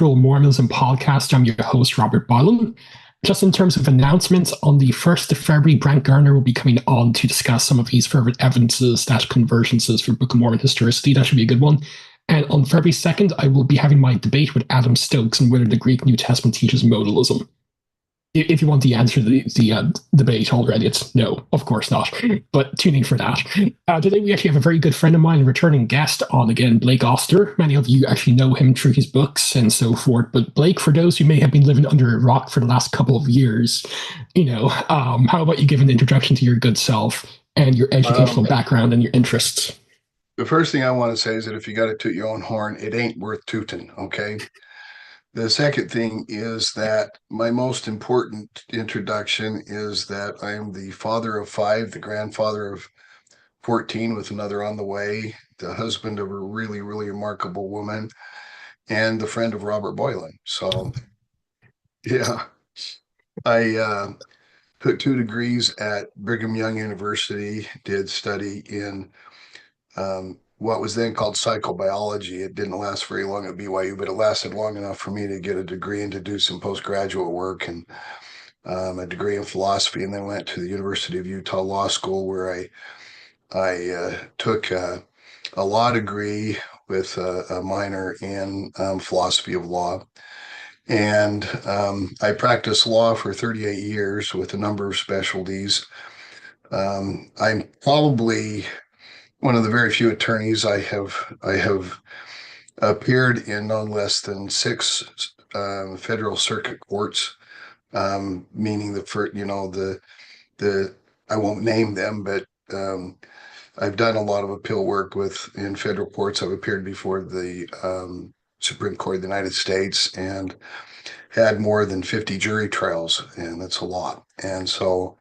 Mormonism podcast. I'm your host, Robert Boylan. Just in terms of announcements, on the 1st of February, Brent Garner will be coming on to discuss some of these further evidences / convergences for Book of Mormon historicity. That should be a good one. And on February 2nd, I will be having my debate with Adam Stokes on whether the Greek New Testament teaches modalism. If you want the answer to the debate already, it's no, of course not. But tune in for that. Today we actually have a very good friend of mine, a returning guest on again, Blake Ostler. Many of you actually know him through his books and so forth. But Blake, for those who may have been living under a rock for the last couple of years, how about you give an introduction to your good self and your educational background and your interests? The first thing I want to say is that if you got to toot your own horn, it ain't worth tooting, okay? The second thing is that my most important introduction is that I'm the father of 5, the grandfather of 14 with another on the way, the husband of a really, really remarkable woman, and the friend of Robert Boylan. So, yeah, I took 2 degrees at Brigham Young University, did study in what was then called psychobiology. It didn't last very long at BYU, but it lasted long enough for me to get a degree and to do some postgraduate work and a degree in philosophy, and then went to the University of Utah Law School, where I took a law degree with a minor in philosophy of law. And I practiced law for 38 years with a number of specialties. I'm probably one of the very few attorneys I have appeared in no less than 6 federal circuit courts, meaning the I won't name them, but I've done a lot of appeal work in federal courts. I've appeared before the Supreme Court of the United States and had more than 50 jury trials, and that's a lot. And so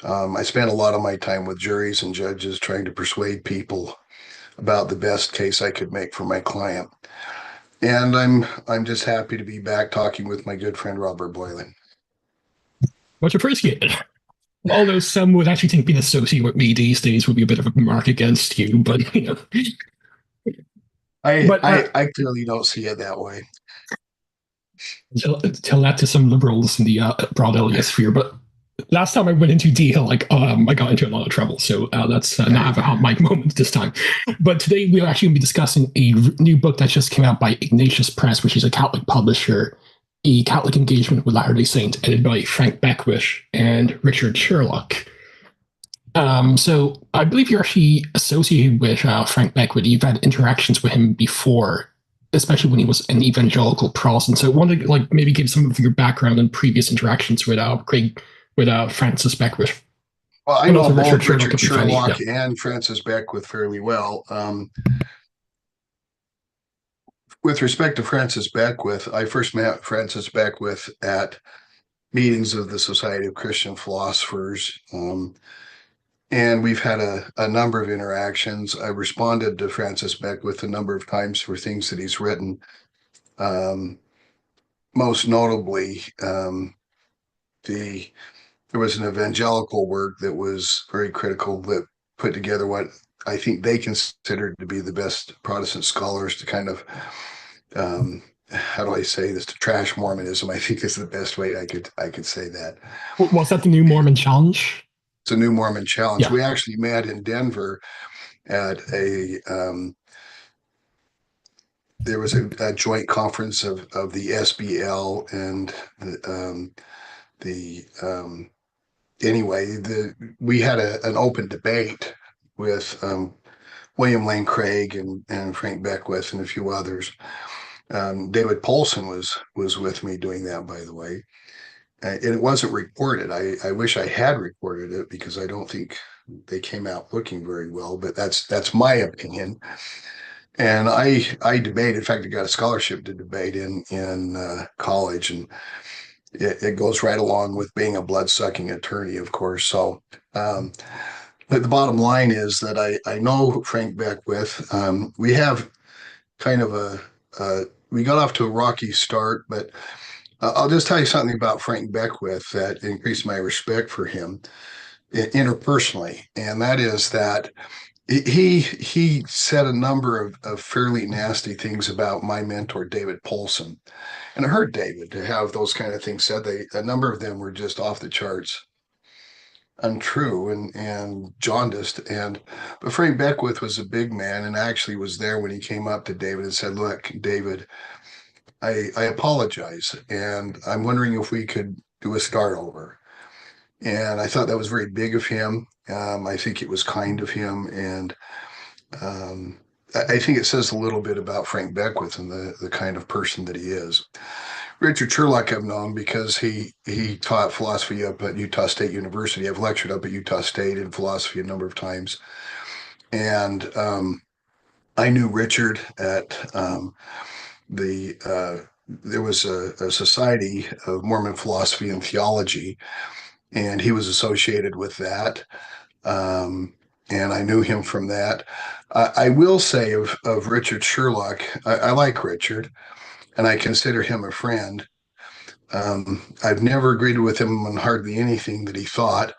I spent a lot of my time with juries and judges trying to persuade people about the best case I could make for my client. And I'm just happy to be back talking with my good friend Robert Boylan. Much appreciated. Although some would actually think being associated with me these days would be a bit of a mark against you, but I clearly don't see it that way. Tell that to some liberals in the broad LDS sphere, but last time I went into D-Hill, I got into a lot of trouble, so let's not have a hot mic moment this time. But today we're actually going to be discussing a new book that just came out by Ignatius Press, which is a Catholic publisher, A Catholic Engagement with Latter-day Saints, edited by Frank Beckwith and Richard Sherlock. So I believe you're actually associated with Frank Beckwith. You've had interactions with him before, especially when he was an evangelical Protestant. So I wanted to maybe give some of your background and previous interactions with Francis Beckwith. Well, I know both Richard Sherlock and Francis Beckwith fairly well. With respect to Francis Beckwith, I first met Francis Beckwith at meetings of the Society of Christian Philosophers, and we've had a number of interactions. I responded to Francis Beckwith a number of times for things that he's written, most notably there was an evangelical work that was very critical that put together what I think they considered to be the best Protestant scholars to kind of, how do I say this, to trash Mormonism, I think is the best way I could say that. Was that the New Mormon Challenge? It's a New Mormon Challenge. Yeah. We actually met in Denver at there was a joint conference of the SBL and we had an open debate with William Lane Craig and Frank Beckwith and a few others. David Polson was with me doing that, by the way. And it wasn't recorded. I wish I had recorded it because I don't think they came out looking very well, but that's my opinion. And I debated. In fact, I got a scholarship to debate in college, and it goes right along with being a blood-sucking attorney, of course. So, but the bottom line is that I know Frank Beckwith. We have kind of we got off to a rocky start, but I'll just tell you something about Frank Beckwith that increased my respect for him interpersonally, and that is that he said a number of fairly nasty things about my mentor David Polson, and it hurt David to have those kind of things said. A number of them were just off the charts, untrue and jaundiced. And but Frank Beckwith was a big man, and actually was there when he came up to David and said, "Look, David, I apologize, and I'm wondering if we could do a start over." And I thought that was very big of him. I think it was kind of him, and um, I think it says a little bit about Frank Beckwith and the kind of person that he is. Richard Sherlock I've known because he taught philosophy up at Utah State University. I've lectured up at Utah State in philosophy a number of times, and I knew Richard at there was a society of Mormon philosophy and theology, and he was associated with that. And I knew him from that. I will say of Richard Sherlock, I like Richard, and I consider him a friend. I've never agreed with him on hardly anything that he thought.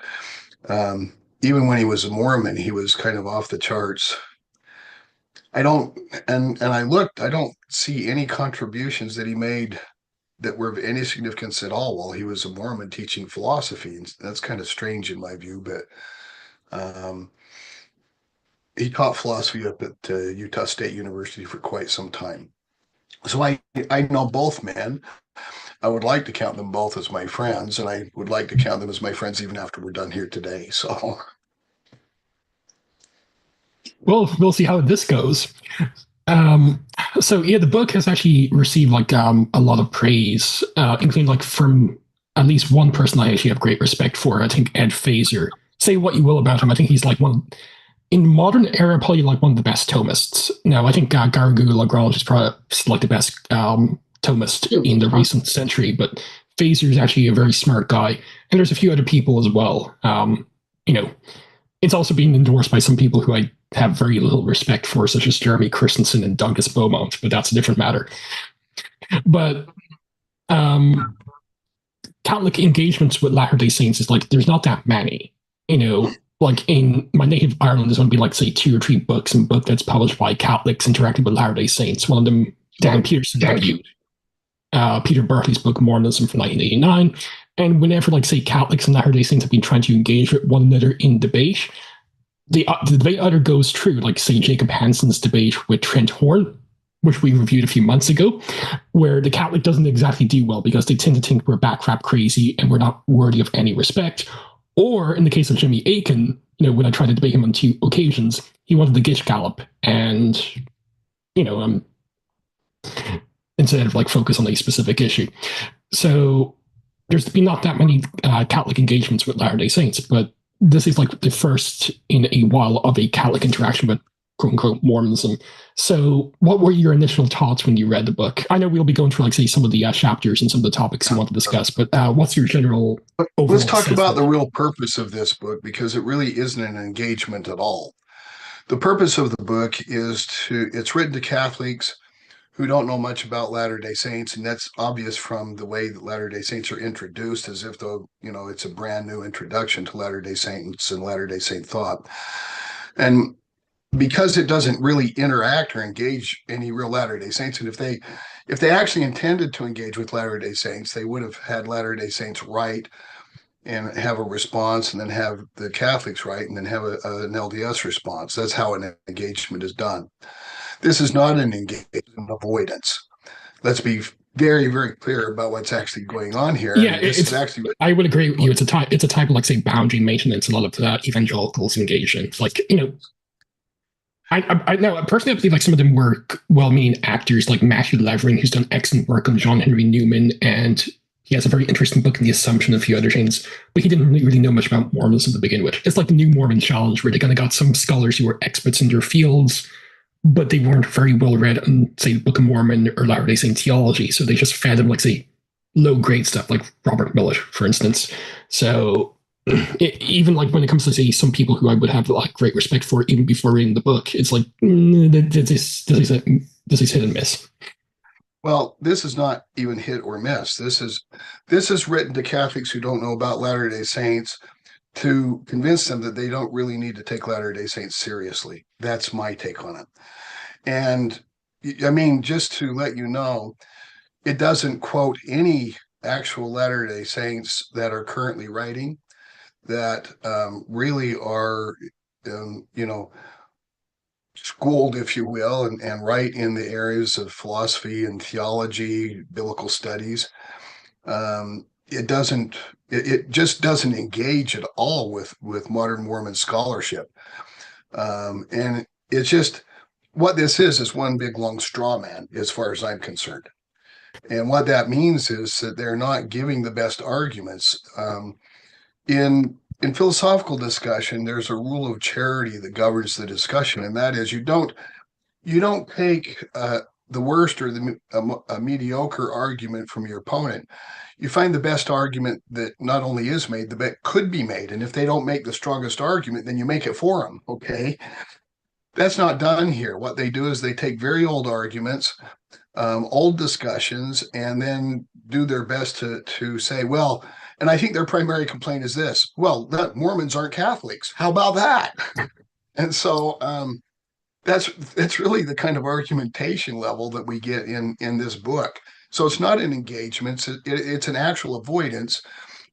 Even when he was a Mormon, he was kind of off the charts. I don't, and I looked, I don't see any contributions that he made that were of any significance at all while he was a Mormon teaching philosophy. And that's kind of strange in my view, but um, he taught philosophy up at Utah State University for quite some time. So I know both men. I would like to count them both as my friends, and I would like to count them as my friends even after we're done here today. So, Well, we'll see how this goes. Um, so yeah, the book has actually received like a lot of praise, including like from at least one person I actually have great respect for. I think Ed Fazer. Say what you will about him, I think he's like one in modern era probably like one of the best Thomists. Now I think Garrigou Lagrange is probably like the best Thomist in the recent century, but Fazer is actually a very smart guy, and there's a few other people as well. You know, it's also being endorsed by some people who I have very little respect for, such as Jeremy Christensen and Douglas Beaumont, but that's a different matter. But um, Catholic engagements with Latter day Saints is like, there's not that many. You know, like in my native Ireland, there's going to be like, say, 2 or 3 books, and book that's published by Catholics interacting with Latter day Saints. One of them, Dan Peterson reviewed Peter Berkeley's book Mormonism from 1989. And whenever, like, say, Catholics and Latter day Saints have been trying to engage with one another in debate, the debate either goes through, like, say, Jacob Hansen's debate with Trent Horn, which we reviewed a few months ago, where the Catholic doesn't exactly do well because they tend to think we're backcrap crazy and we're not worthy of any respect. Or in the case of Jimmy Aiken, you know, when I tried to debate him on 2 occasions, he wanted the Gish Gallop, and you know, instead of like focus on a specific issue. So there's been not that many Catholic engagements with Latter-day Saints, but this is like the first in a while of a Catholic interaction with quote unquote Mormonism. So what were your initial thoughts when you read the book? I know we'll be going through like, say, some of the chapters and some of the topics you want to discuss, but what's your general overall let's talk about assessment? the real purpose of this book because it really isn't an engagement at all. The purpose of the book is it's written to Catholics who don't know much about Latter-day Saints, and that's obvious from the way that Latter-day Saints are introduced, as if though, you know, it's a brand new introduction to Latter-day Saints and Latter-day Saint thought. And because it doesn't really interact or engage any real Latter-day Saints, and if they actually intended to engage with Latter-day Saints, they would have had Latter-day Saints write and have a response, and then have the Catholics write, and then have an LDS response. That's how an engagement is done. This is not an engagement, an avoidance. Let's be very, very clear about what's actually going on here. Yeah, This is actually. I would agree with you. It's a type of like, say, boundary maintenance. A lot of evangelicals engage in, like, you know, I know personally, I believe like some of them were well-meaning actors, like Matthew Levering, who's done excellent work on John Henry Newman, and he has a very interesting book in The Assumption and a few other things. But he didn't really know much about Mormonism to begin with. It's like the New Mormon Challenge, where they kind of got some scholars who were experts in their fields, but they weren't very well read on, say, the Book of Mormon or Latter-day Saint theology. So they just fed them like, say, low-grade stuff, like Robert Millett, for instance. So even like when it comes to, say, some people who I would have like great respect for even before reading the book, it's like this is hit and miss. Well, this is not even hit or miss. This is written to Catholics who don't know about Latter-day Saints to convince them that they don't really need to take Latter-day Saints seriously. That's my take on it. And I mean, just to let you know, it doesn't quote any actual Latter-day Saints that are currently writing that really are, you know, schooled, if you will, and write in the areas of philosophy and theology, biblical studies. It doesn't, it just doesn't engage at all with modern Mormon scholarship. And it's just, what this is one big long straw man, as far as I'm concerned. And what that means is that they're not giving the best arguments. In philosophical discussion, there's a rule of charity that governs the discussion, and that is you don't take the worst or a mediocre argument from your opponent. You find the best argument that not only is made, but could be made. And if they don't make the strongest argument, then you make it for them. Okay, that's not done here. What they do is they take very old arguments, old discussions, and then do their best to say, well, and I think their primary complaint is this: well, Mormons aren't Catholics. How about that? And so that's really the kind of argumentation level that we get in this book. So it's not an engagement; it's an actual avoidance,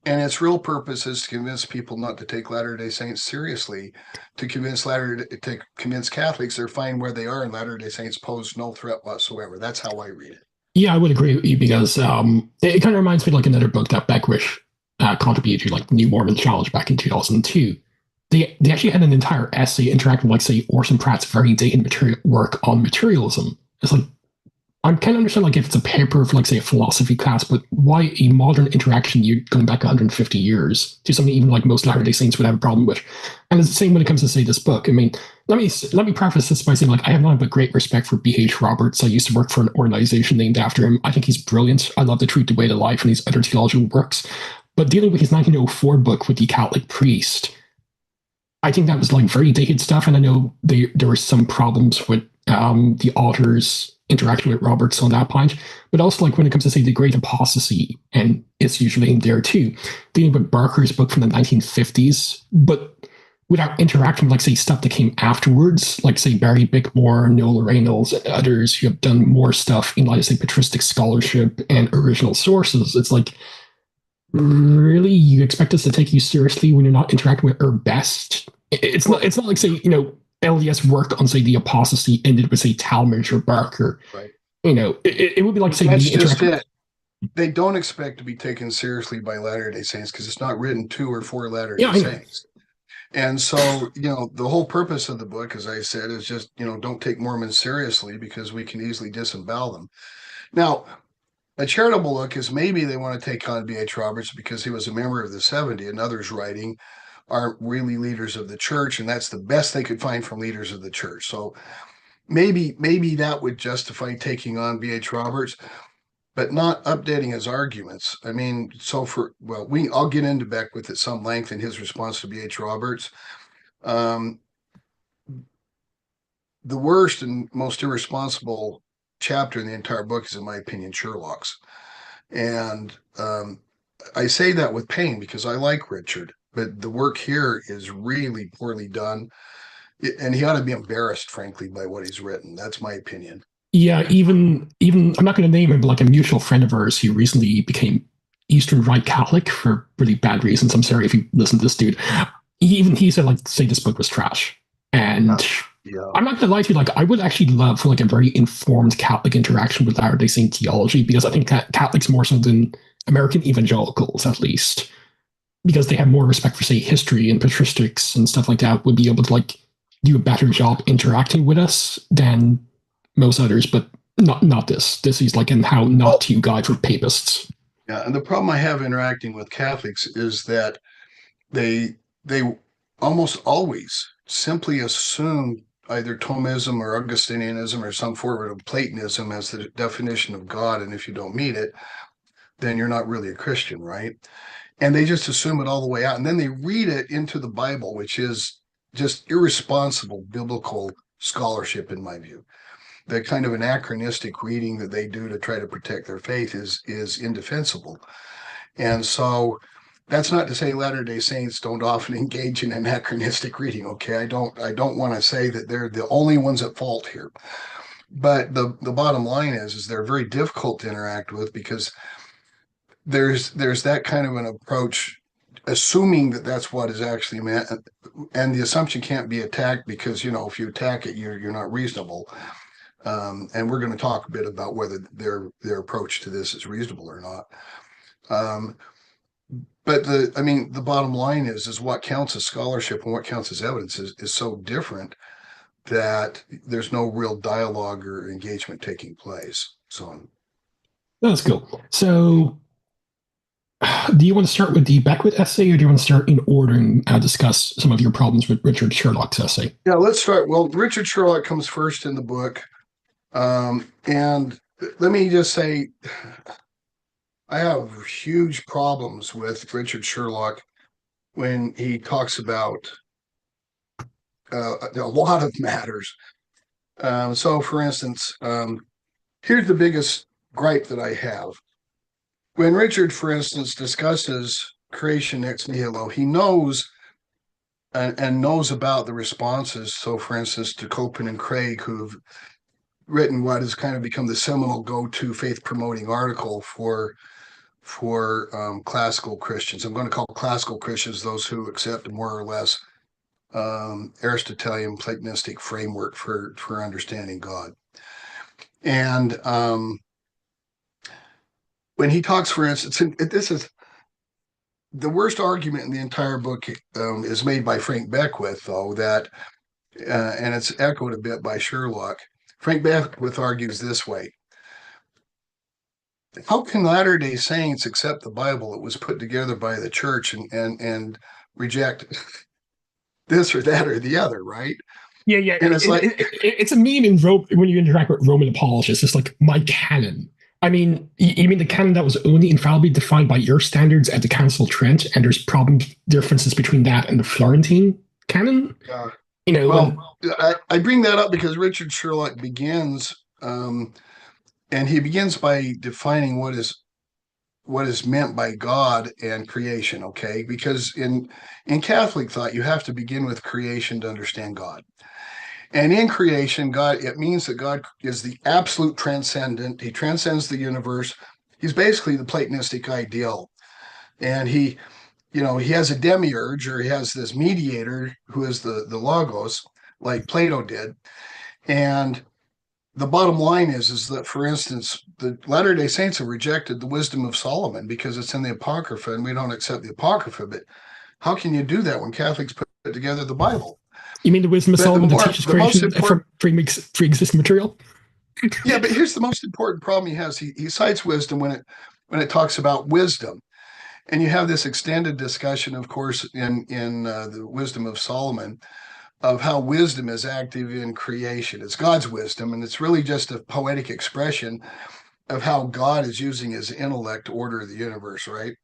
and its real purpose is to convince people not to take Latter-day Saints seriously, to convince Catholics they're fine where they are, and Latter-day Saints pose no threat whatsoever. That's how I read it. Yeah, I would agree with you because it kind of reminds me of like another book that Beckwith contributed to, like the New Mormon Challenge back in 2002. They actually had an entire essay interacting with, like, say, Orson Pratt's very dated work on materialism. It's like, I can't understand, like, if it's a paper for, like, say, a philosophy class, but why a modern interaction you going back 150 years to something even like most Latter-day Saints would have a problem with? And it's the same when it comes to, say, this book. I mean, let me preface this by saying, like, I have nothing but great respect for B.H. Roberts. I used to work for an organization named after him. I think he's brilliant. I love The Truth, the Way to Life and his other theological works. But dealing with his 1904 book with the Catholic priest, I think that was like very dated stuff, and I know there were some problems with the author's interaction with Roberts on that point, but also like when it comes to, say, the Great Apostasy, and it's usually in there too, dealing with Barker's book from the 1950s, but without interacting with, like, say, stuff that came afterwards, like, say, Barry Bickmore, Noel Reynolds, and others who have done more stuff in, like, say, patristic scholarship and original sources. It's like, really, you expect us to take you seriously when you're not interacting with our best? It's not like, say, LDS work on, say, the apostasy ended with, say, Talmage or Barker. Right. It would be like, say, that's just it. They don't expect to be taken seriously by Latter-day Saints because it's not written to or for Latter-day Saints. And so, the whole purpose of the book, as I said, is just, don't take Mormons seriously because we can easily disembowel them. Now, a charitable look is maybe they want to take on B.H. Roberts because he was a member of the 70, and others writing aren't really leaders of the church, and that's the best they could find from leaders of the church. So maybe that would justify taking on B.H. Roberts, but not updating his arguments. I mean, I'll get into Beckwith at some length in his response to B.H. Roberts. The worst and most irresponsible chapter in the entire book is, in my opinion, Sherlock's. And I say that with pain because I like Richard, but the work here is really poorly done. And he ought to be embarrassed, frankly, by what he's written. That's my opinion. Yeah, even I'm not going to name him, but like a mutual friend of ours who recently became Eastern Rite Catholic for really bad reasons. I'm sorry if you listen to this dude. He said, like, say this book was trash. And yeah. I'm not going to lie to you, like, I would actually love for, like, a very informed Catholic interaction with Latter-day Saint theology, because I think Catholics more so than American evangelicals, at least, because they have more respect for, say, history and patristics and stuff like that, would be able to, like, do a better job interacting with us than most others, but not this. This is like an how not to guide for papists. Yeah, and the problem I have interacting with Catholics is that they almost always simply assume either Thomism or Augustinianism or some form of Platonism as the definition of God, and if you don't meet it, then you're not really a Christian, right? And they just assume it all the way out, and then they read it into the Bible, which is just irresponsible biblical scholarship, in my view. The kind of anachronistic reading that they do to try to protect their faith is indefensible. And so That's not to say Latter-day Saints don't often engage in anachronistic reading. Okay, I don't want to say that they're the only ones at fault here. But the bottom line is they're very difficult to interact with because there's that kind of an approach, assuming that that's what is actually meant, and the assumption can't be attacked because if you attack it, you're not reasonable. And we're going to talk a bit about whether their approach to this is reasonable or not. But the bottom line is what counts as scholarship and what counts as evidence is so different that there's no real dialogue or engagement taking place. So That's cool. So, do you want to start with the Beckwith essay, or do you want to start in order and discuss some of your problems with Richard Sherlock's essay? yeah, let's start. Well, Richard Sherlock comes first in the book, and let me just say, I have huge problems with Richard Sherlock when he talks about a lot of matters. So, for instance, here's the biggest gripe that I have. When Richard, for instance, discusses creation ex nihilo, he knows and knows about the responses. So, for instance, to Copan and Craig, who've written what has kind of become the seminal go-to faith-promoting article for classical Christians. I'm going to call classical Christians those who accept a more or less Aristotelian Platonistic framework for understanding God. And when he talks, for instance, this is the worst argument in the entire book is made by Frank Beckwith, though, that, and it's echoed a bit by Sherlock. Frank Beckwith argues this way. How can Latter-day Saints accept the Bible that was put together by the church and reject this or that or the other, right? Yeah. And it's a meme in when you interact with Roman apologists. It's like, my canon. I mean, you mean the canon that was only infallibly defined by your standards at the Council of Trent, and there's probably differences between that and the Florentine canon? I bring that up because Richard Sherlock begins, and he begins by defining what is meant by God and creation, okay? Because in Catholic thought, you have to begin with creation to understand God. And in creation, it means that God is the absolute transcendent. He transcends the universe. He's basically the Platonistic ideal. And he has a demiurge, or he has this mediator who is the Logos, like Plato did. And the bottom line is that, for instance, the Latter-day Saints have rejected the wisdom of Solomon because it's in the Apocrypha, and we don't accept the Apocrypha. But how can you do that when Catholics put together the Bible? You mean the wisdom of Solomon that teaches creation from pre-existing material? Yeah, but here's the most important problem he has. He cites wisdom when it talks about wisdom. And you have this extended discussion, of course, in the wisdom of Solomon, of how wisdom is active in creation. It's God's wisdom, and it's really just a poetic expression of how God is using his intellect to order the universe, right?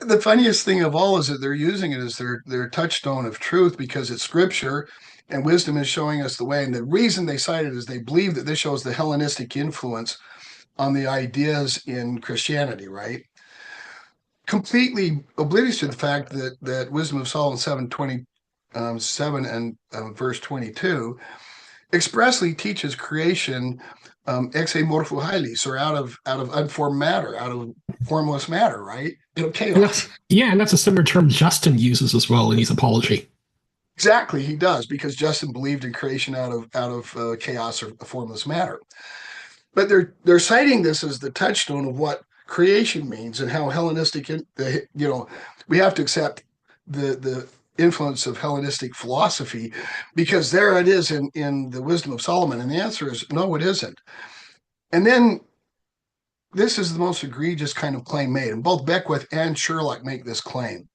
The funniest thing of all is that they're using it as their touchstone of truth because it's scripture, and wisdom is showing us the way. And the reason they cite it is they believe that this shows the Hellenistic influence on the ideas in Christianity, right? Completely oblivious to the fact that Wisdom of Solomon 7:27 and verse 22 expressly teaches creation ex morpho haelis, or out of unformed matter, out of formless matter, right? Chaos. And that's a similar term Justin uses as well in his apology. Exactly, he does, because Justin believed in creation out of chaos or formless matter. But they're citing this as the touchstone of what creation means and how Hellenistic, we have to accept the influence of Hellenistic philosophy, because there it is in the Wisdom of Solomon. And the answer is no, it isn't. And then this is the most egregious kind of claim made, and both Beckwith and Sherlock make this claim.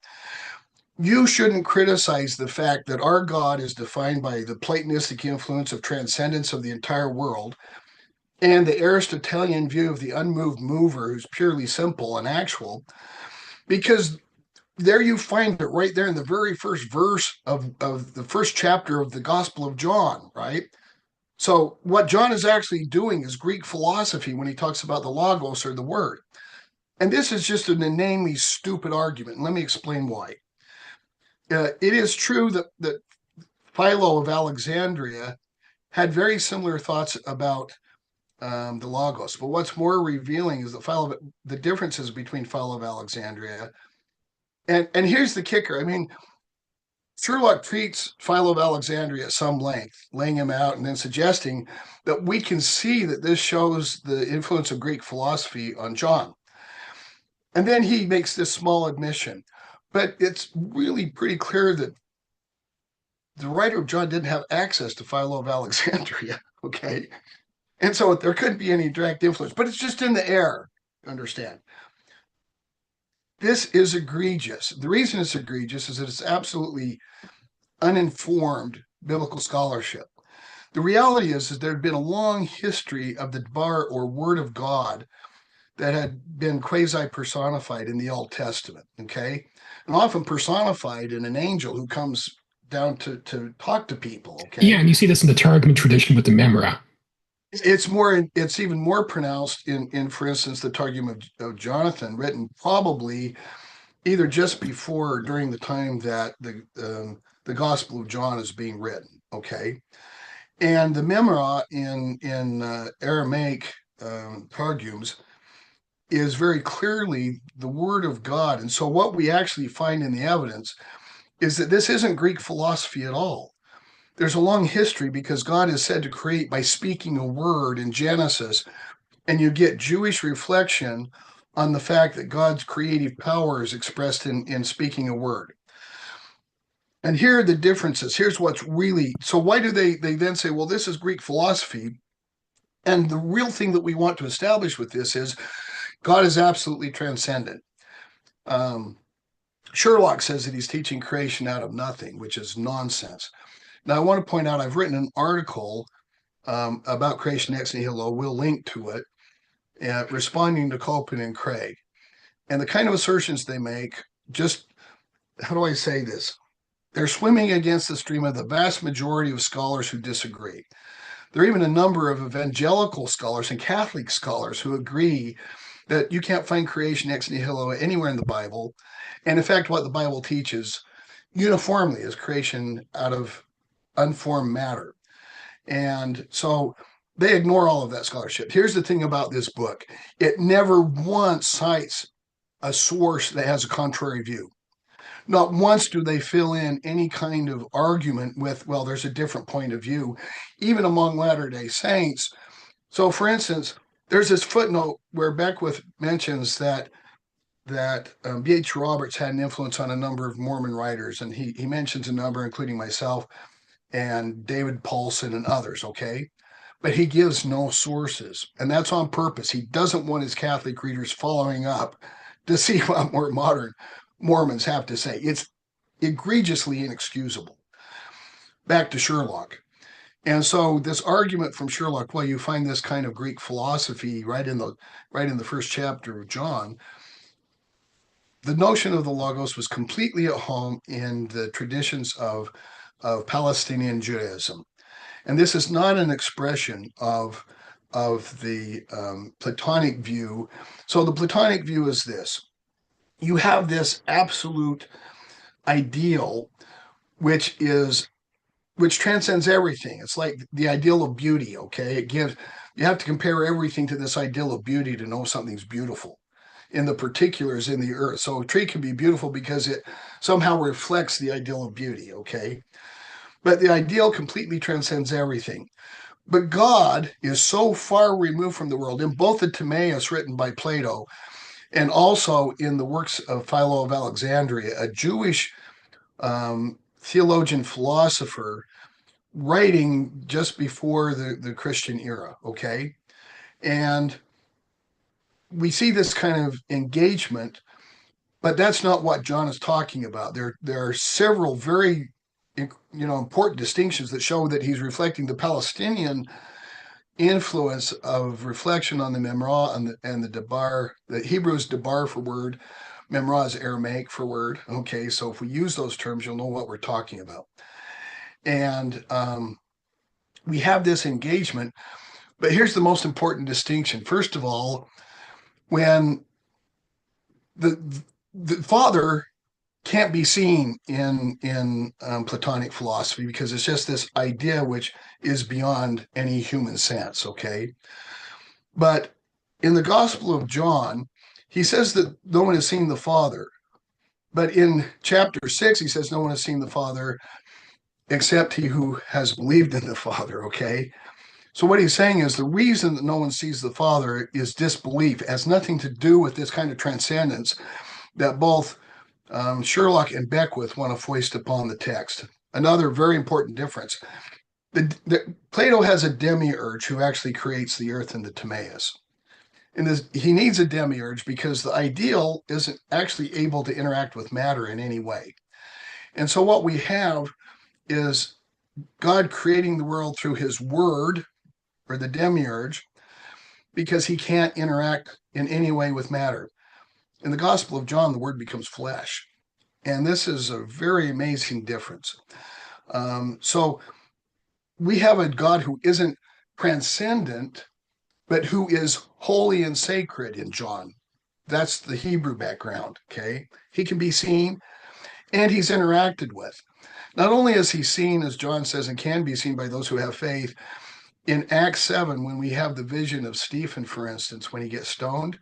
You shouldn't criticize the fact that our God is defined by the Platonistic influence of transcendence of the entire world and the Aristotelian view of the unmoved mover who's purely simple and actual, because there you find it right there in the very first verse of the first chapter of the Gospel of John, right? So what John is actually doing is Greek philosophy when he talks about the logos, or the word. And this is just an inanely stupid argument. And let me explain why. It is true that Philo of Alexandria had very similar thoughts about the Logos. But what's more revealing is the differences between Philo of Alexandria. And here's the kicker. I mean, Sherlock treats Philo of Alexandria at some length, laying him out and then suggesting that we can see that this shows the influence of Greek philosophy on John. And then he makes this small admission. But it's really pretty clear that the writer of John didn't have access to Philo of Alexandria, okay? And so there couldn't be any direct influence, but it's just in the air, understand? This is egregious. The reason it's egregious is that it's absolutely uninformed biblical scholarship. The reality is there had been a long history of the Debar or Word of God that had been quasi-personified in the Old Testament, okay? And often personified in an angel who comes down to talk to people, okay? Yeah, and you see this in the Targum tradition with the Memra. It's even more pronounced in for instance, the Targum of Jonathan, written probably either just before or during the time that the Gospel of John is being written, okay? And the Memra in Aramaic Targums is very clearly the Word of God. And so what we actually find in the evidence is that this isn't Greek philosophy at all. There's a long history because God is said to create by speaking a word in Genesis, and you get Jewish reflection on the fact that God's creative power is expressed in speaking a word. And here are the differences. Here's what's really, so why do they then say, well, this is Greek philosophy? And the real thing that we want to establish with this is God is absolutely transcendent. Sherlock says that he's teaching creation out of nothing, which is nonsense. Now, I want to point out, I've written an article about creation ex nihilo. We'll link to it, responding to Copan and Craig. And the kind of assertions they make, just, how do I say this? They're swimming against the stream of the vast majority of scholars who disagree. There are even a number of evangelical scholars and Catholic scholars who agree that you can't find creation ex nihilo anywhere in the Bible. And in fact, what the Bible teaches uniformly is creation out of unformed matter. And so they ignore all of that scholarship. Here's the thing about this book. It never once cites a source that has a contrary view. Not once do they fill in any kind of argument with, well, there's a different point of view, even among Latter-day Saints. So, for instance, there's this footnote where Beckwith mentions that B.H. Roberts had an influence on a number of Mormon writers, and he mentions a number, including myself and David Paulson and others, okay? But he gives no sources, and that's on purpose. He doesn't want his Catholic readers following up to see what more modern Mormons have to say. It's egregiously inexcusable. Back to Sherlock. And so this argument from Sherlock, well, you find this kind of Greek philosophy right in the first chapter of John. The notion of the Logos was completely at home in the traditions of Palestinian Judaism. And this is not an expression of the Platonic view. So the Platonic view is this. You have this absolute ideal, which transcends everything. It's like the ideal of beauty, okay? You have to compare everything to this ideal of beauty to know something's beautiful in the particulars in the earth. So a tree can be beautiful because it somehow reflects the ideal of beauty, okay? But the ideal completely transcends everything. But God is so far removed from the world in both the Timaeus written by Plato and also in the works of Philo of Alexandria, a Jewish theologian philosopher writing just before the Christian era, okay? And we see this kind of engagement, but that's not what John is talking about. There are several very important distinctions that show that he's reflecting the Palestinian influence of reflection on the Memra and the Debar. The Hebrew is Debar for word, Memra is Aramaic for word. Okay, so if we use those terms, you'll know what we're talking about. And we have this engagement, but here's the most important distinction. First of all, when the Father can't be seen in Platonic philosophy because it's just this idea which is beyond any human sense. Okay, but in the Gospel of John, he says that no one has seen the Father. But in chapter 6, he says no one has seen the Father except he who has believed in the Father. Okay. So what he's saying is the reason that no one sees the Father is disbelief. It has nothing to do with this kind of transcendence that both Sherlock and Beckwith want to foist upon the text. Another very important difference. Plato has a demiurge who actually creates the earth and the Timaeus. And he needs a demiurge because the ideal isn't actually able to interact with matter in any way. And so what we have is God creating the world through his word, or the demiurge, because he can't interact in any way with matter. In the Gospel of John, the word becomes flesh. And this is a very amazing difference. So we have a God who isn't transcendent, but who is holy and sacred in John. That's the Hebrew background, okay? He can be seen and he's interacted with. Not only is he seen, as John says, and can be seen by those who have faith, in Acts 7, when we have the vision of Stephen, for instance, when he gets stoned,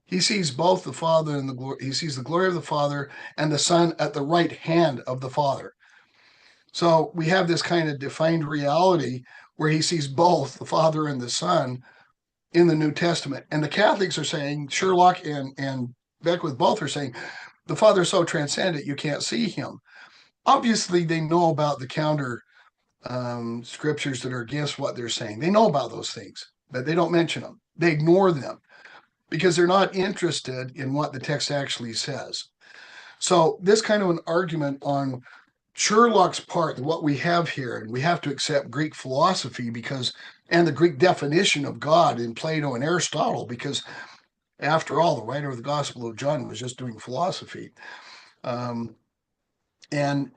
he sees both the Father and the glory. He sees the glory of the Father and the Son at the right hand of the Father. So we have this kind of defined reality where he sees both the Father and the Son in the New Testament. And the Catholics are saying, Sherlock and Beckwith both are saying, the Father's so transcendent, you can't see him. Obviously, they know about the counter scriptures that are against what they're saying. They know about those things, but they don't mention them. They ignore them because they're not interested in what the text actually says. So this kind of an argument on Sherlock's part, what we have here, and we have to accept Greek philosophy because, and the Greek definition of God in Plato and Aristotle, because after all, the writer of the Gospel of John was just doing philosophy. And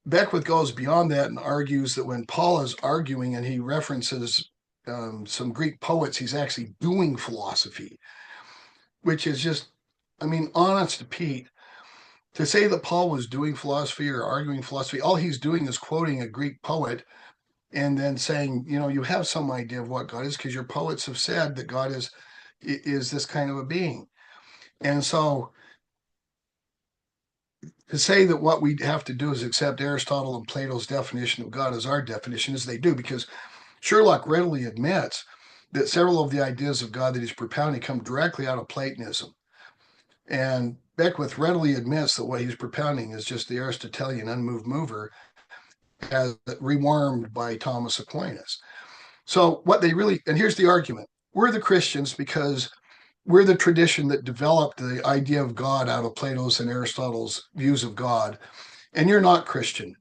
Beckwith goes beyond that and argues that when Paul is arguing and he references some Greek poets, he's actually doing philosophy, which is just, I mean, honest to Pete, to say that Paul was doing philosophy or arguing philosophy, all he's doing is quoting a Greek poet and then saying, you know, you have some idea of what God is because your poets have said that God is this kind of a being. And so to say that what we have to do is accept Aristotle and Plato's definition of God as our definition, as they do, because Sherlock readily admits that several of the ideas of God that he's propounding come directly out of Platonism. And Beckwith readily admits that what he's propounding is just the Aristotelian unmoved mover as rewormed by Thomas Aquinas. So what they really, and here's the argument, we're the Christians because we're the tradition that developed the idea of God out of Plato's and Aristotle's views of God, and you're not Christian.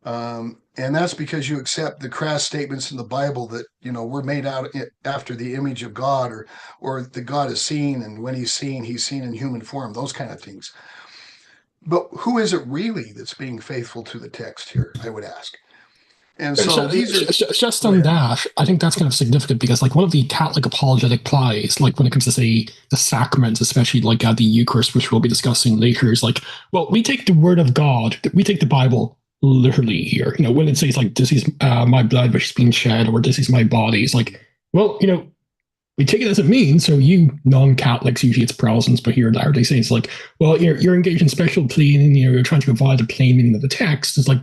And that's because you accept the crass statements in the Bible that, you know, we're made out after the image of God, or that God is seen, and when he's seen in human form, those kind of things. But who is it really that's being faithful to the text here, I would ask? And so these are just on that, I think that's kind of significant because, like, one of the Catholic apologetic plies, like when it comes to say the sacraments, especially like the Eucharist, which we'll be discussing later, is like, well, we take the Word of God, we take the Bible literally here. You know, when it says like, "This is my blood which is being shed," or "This is my body," it's like, well, you know, we take it as it means. So you non-Catholics, usually it's Protestants, but here Latter-day Saints, like, well, you're engaged in special pleading, you know, you're trying to provide the plain meaning of the text. It's like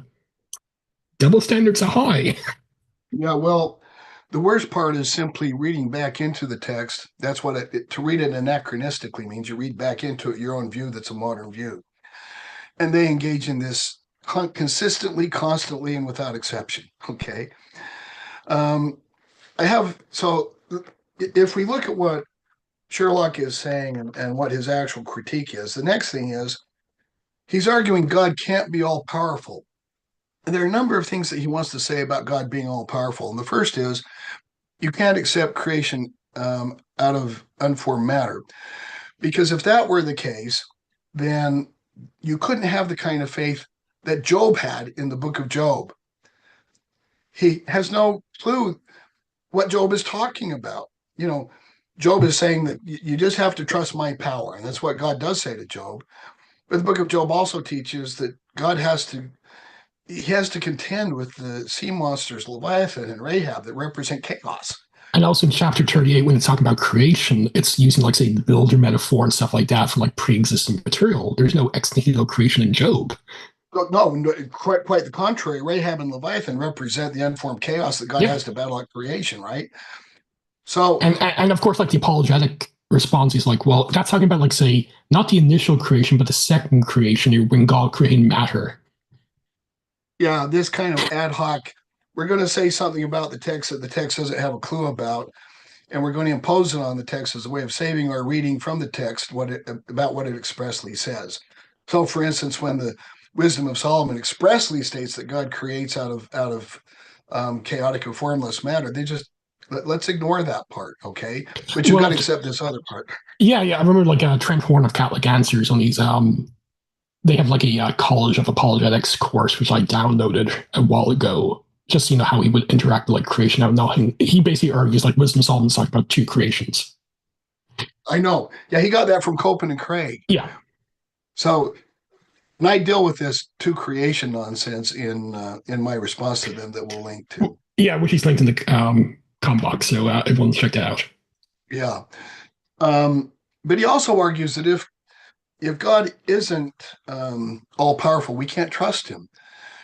double standards are high. Yeah, well, the worst part is simply reading back into the text. That's what to read it anachronistically means. You read back into it your own view that's a modern view. And they engage in this consistently, constantly, and without exception. Okay. So if we look at what Sherlock is saying and what his actual critique is, the next thing is he's arguing God can't be all powerful. And there are a number of things that he wants to say about God being all powerful. And the first is you can't accept creation out of unformed matter. Because if that were the case, then you couldn't have the kind of faith that Job had in the book of Job. He has no clue what Job is talking about. You know, Job is saying that you just have to trust my power. And that's what God does say to Job. But the book of Job also teaches that God he has to contend with the sea monsters, Leviathan and Rahab, that represent chaos. And also in chapter 38, when it's talking about creation, it's using, like, say, the builder metaphor and stuff like that for, like, pre-existing material. There's no ex nihilo creation in Job. No, quite the contrary. Rahab and Leviathan represent the unformed chaos that God Yeah. has to battle at creation, right? So, and of course, like, the apologetic response is like, well, that's talking about, like, say, not the initial creation, but the second creation when God created matter. yeah, this kind of ad hoc, we're going to say something about the text that the text doesn't have a clue about, and we're going to impose it on the text as a way of saving our reading from the text about what it expressly says. So, for instance, when the Wisdom of Solomon expressly states that God creates out of chaotic or formless matter, let's ignore that part, okay? But you've got Well, to accept this other part. yeah, I remember, like, Trent Horn of Catholic Answers on these. They have, like, a College of Apologetics course which I downloaded a while ago. Just, how he would interact with, like, creation out of nothing. He basically argues, like, Wisdom of Solomon's talking about two creations. I know. Yeah, he got that from Copan and Craig. Yeah. So, and I deal with this two creation nonsense in my response to them that we'll link to. Yeah, which is linked in the com box, so everyone check that out. Yeah. But he also argues that if God isn't all powerful, we can't trust him.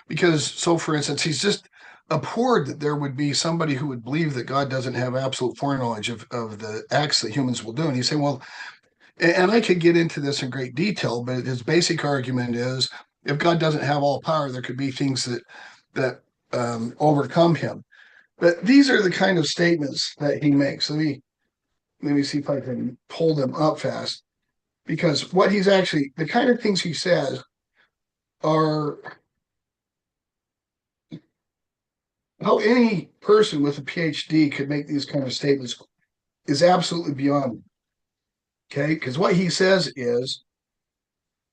Because, so for instance, he's just abhorred that there would be somebody who would believe that God doesn't have absolute foreknowledge of the acts that humans will do. And he's saying, well, and I could get into this in great detail, but his basic argument is if God doesn't have all power, there could be things that overcome him. But these are the kind of statements that he makes. Let me see if I can pull them up fast, because what he's actually, the kind of things he says are how any person with a PhD could make these kind of statements is absolutely beyond me. Okay, because what he says is,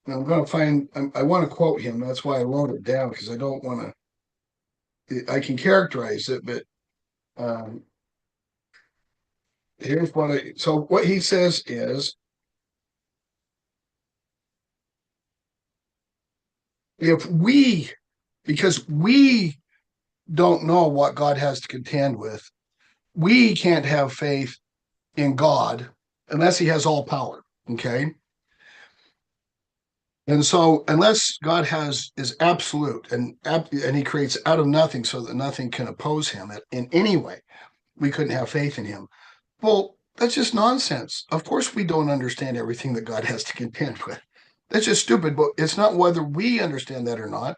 and I'm going to I want to quote him. That's why I wrote it down, because I don't want to, I can characterize it, but um, here's so what he says is, if we, because we don't know what God has to contend with, we can't have faith in God unless he has all power. Okay. And so unless God is absolute and he creates out of nothing so that nothing can oppose him in any way, we couldn't have faith in him. Well, that's just nonsense. Of course we don't understand everything that God has to contend with. That's just stupid. But it's not whether we understand that or not.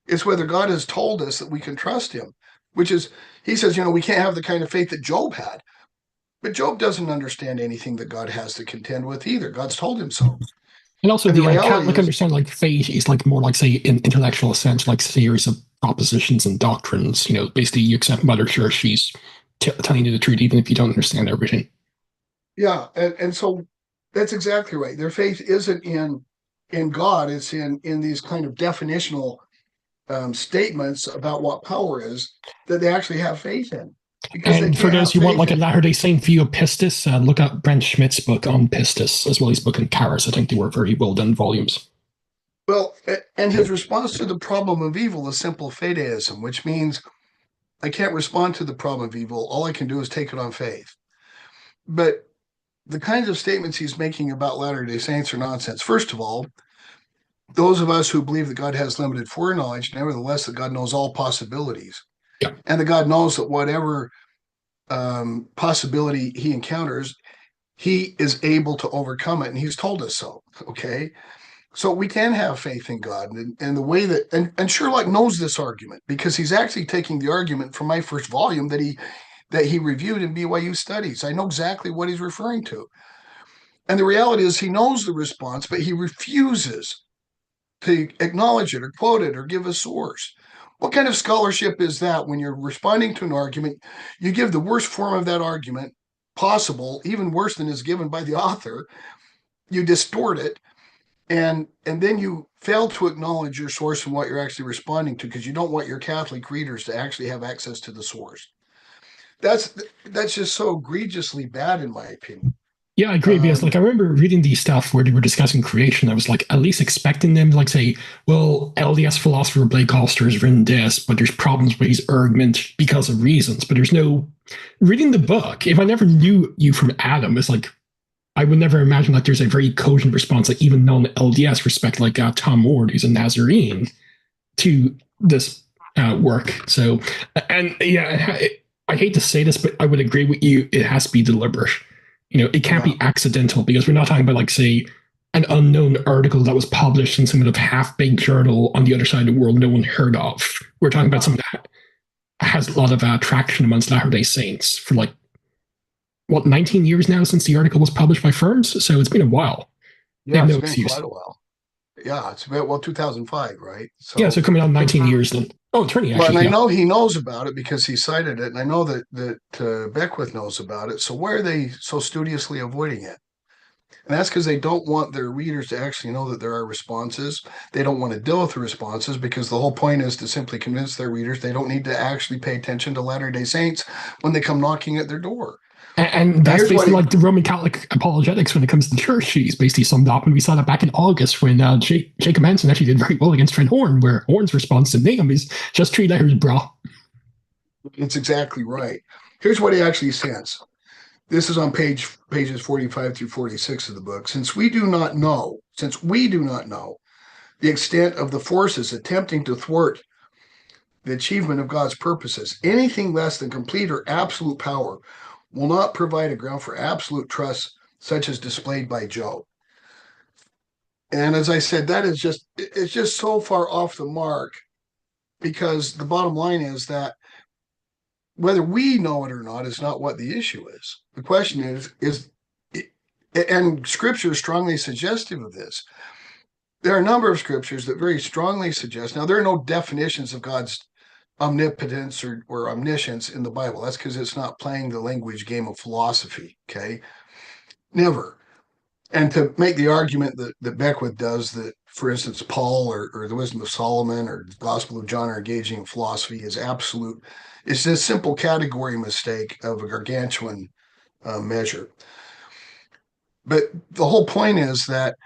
It's whether God has told us that we can trust him, which is, he says, we can't have the kind of faith that Job had. But Job doesn't understand anything that God has to contend with either. God's told him so. And also, And the the reality Catholic is, understand, like, faith is, like, more like, say, in intellectual sense, like series of propositions and doctrines. Basically you accept Mother Church. She's telling you the truth, even if you don't understand everything. yeah, and so that's exactly right. Their faith isn't in God; it's in these kind of definitional statements about what power is that they actually have faith in, because they And for can't those have who want, faith like, a in. Latter-day Saint view of pistis, look up Brent Schmidt's book on pistis, as well as his book on charis. I think they were very well done volumes. Well, and his response to the problem of evil is simple fideism, which means I can't respond to the problem of evil. All I can do is take it on faith. But the kinds of statements he's making about Latter-day Saints are nonsense. First of all, those of us who believe that God has limited foreknowledge, nevertheless, that God knows all possibilities, Yeah. and that God knows that whatever possibility he encounters, he is able to overcome it, and he's told us so. Okay, so we can have faith in God, and the way that, and Sherlock knows this argument because he's actually taking the argument from my first volume that he reviewed in BYU Studies. I know exactly what he's referring to, and the reality is he knows the response, but he refuses to acknowledge it or quote it or give a source. What kind of scholarship is that when you're responding to an argument, you give the worst form of that argument possible, even worse than is given by the author, you distort it, and then you fail to acknowledge your source and what you're actually responding to because you don't want your Catholic readers to actually have access to the source. that's that's just so egregiously bad in my opinion. Yeah, I agree because Um, like I remember reading these stuff where they were discussing creation. I was like at least expecting them to like say, well, LDS philosopher Blake Ostler has written this, but there's problems with his argument because of reasons. But there's no reading the book. If I never knew you from Adam, it's like I would never imagine that there's a very cogent response, like even non-LDS respect, like Tom Ward, who's a Nazarene, to this work. So, and yeah, I hate to say this, but I would agree with you. It has to be deliberate. You know, it can't yeah, be accidental because we're not talking about, like, say, an unknown article that was published in some kind of half-baked journal on the other side of the world no one heard of. We're talking about yeah, something that has a lot of traction amongst Latter-day Saints for like what 19 years now since the article was published by firms. So it's been a while. They yeah. have no It's been quite excuse. a while. Yeah, it's been, well, 2005, right? Yeah, So, so coming on 19 years then. Oh, Trinity well, and actually. I Yeah. know he knows about it because he cited it, and I know that Beckwith knows about it. So why are they so studiously avoiding it? And that's because they don't want their readers to actually know that there are responses. They don't want to deal with the responses because the whole point is to simply convince their readers they don't need to actually pay attention to Latter-day Saints when they come knocking at their door. And And that's here's what basically he, like the Roman Catholic apologetics when it comes to the church. She's basically summed up, and we saw that back in August when Jacob Hansen actually did very well against Trent Horn, where Horn's response to Nahum is just 3 letters, bro. it's exactly right. Here's what he actually says. This is on pages 45 through 46 of the book. Since we do not know the extent of the forces attempting to thwart the achievement of God's purposes, anything less than complete or absolute power will not provide a ground for absolute trust, such as displayed by Job. And as I said, it's just so far off the mark because the bottom line is that whether we know it or not is not what the issue is. The question is, and scripture is strongly suggestive of this. There are a number of scriptures that very strongly suggest. Now, there are no definitions of God's omnipotence or omniscience in the Bible. That's because it's not playing the language game of philosophy. Okay. Never. And to make the argument that Beckwith does that, for instance, Paul or the Wisdom of Solomon or the Gospel of John are engaging in philosophy is absolute. It's this simple category mistake of a gargantuan measure. But the whole point is that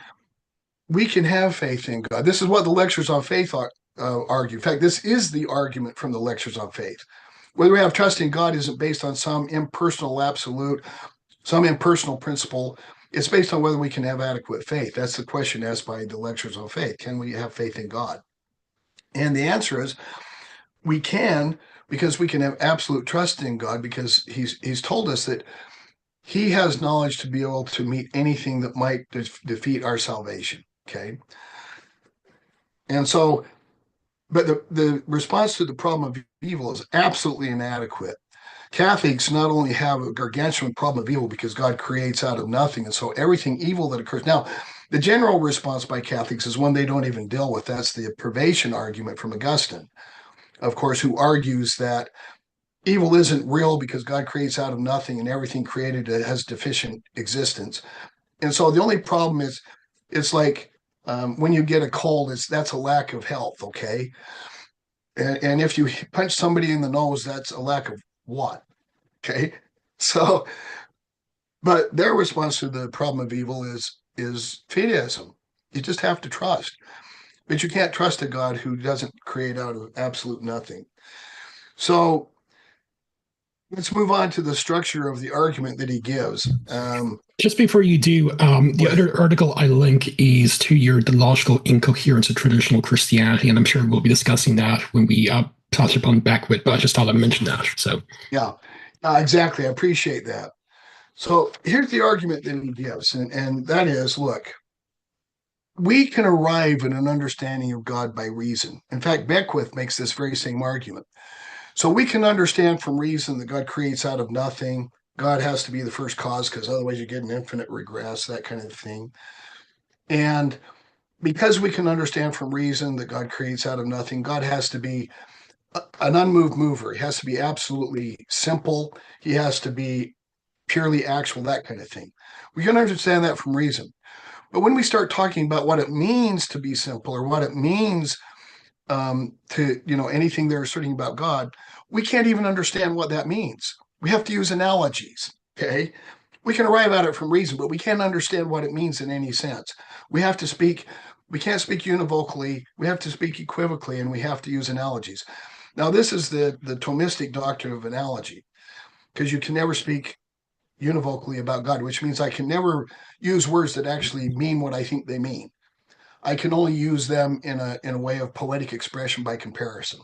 we can have faith in God. This is what the lectures on faith argue. In fact, this is the argument from the lectures on faith. Whether we have trust in God isn't based on some impersonal absolute, some impersonal principle. It's based on whether we can have adequate faith. That's the question asked by the lectures on faith. Can we have faith in God? And the answer is we can, because we can have absolute trust in God because he's told us that he has knowledge to be able to meet anything that might defeat our salvation. Okay. And so, but the response to the problem of evil is absolutely inadequate. Catholics not only have a gargantuan problem of evil because God creates out of nothing, and so everything evil that occurs. Now, the general response by Catholics is one they don't even deal with. That's the privation argument from Augustine, of course, who argues that evil isn't real because God creates out of nothing and everything created has deficient existence. And so the only problem is it's like when you get a cold, that's a lack of health, okay? And if you punch somebody in the nose, that's a lack of what? Okay. So, but their response to the problem of evil is fideism. You just have to trust. But you can't trust a God who doesn't create out of absolute nothing. So let's move on to the structure of the argument that he gives. Just before you do, the Go ahead. other article I link is to your The Logical Incoherence of Traditional Christianity, and I'm sure we'll be discussing that when we touch upon Beckwith, but I just thought I'd mention that. So, Yeah, exactly. I appreciate that. So here's the argument that he gives, and that is look, we can arrive at an understanding of God by reason. In fact, Beckwith makes this very same argument. So we can understand from reason that God creates out of nothing. God has to be the first cause because otherwise you get an infinite regress, that kind of thing. And because we can understand from reason that God creates out of nothing, God has to be an unmoved mover. He has to be absolutely simple. He has to be purely actual, that kind of thing. We can understand that from reason. But when we start talking about what it means to be simple or what it means to, anything they're asserting about God, we can't even understand what that means We have to use analogies, okay? We can arrive at it from reason, but we can't understand what it means in any sense. We can't speak univocally, we have to speak equivocally, and we have to use analogies. Now, this is the Thomistic doctrine of analogy, because you can never speak univocally about God, which means I can never use words that actually mean what I think they mean. I can only use them in a way of poetic expression by comparison,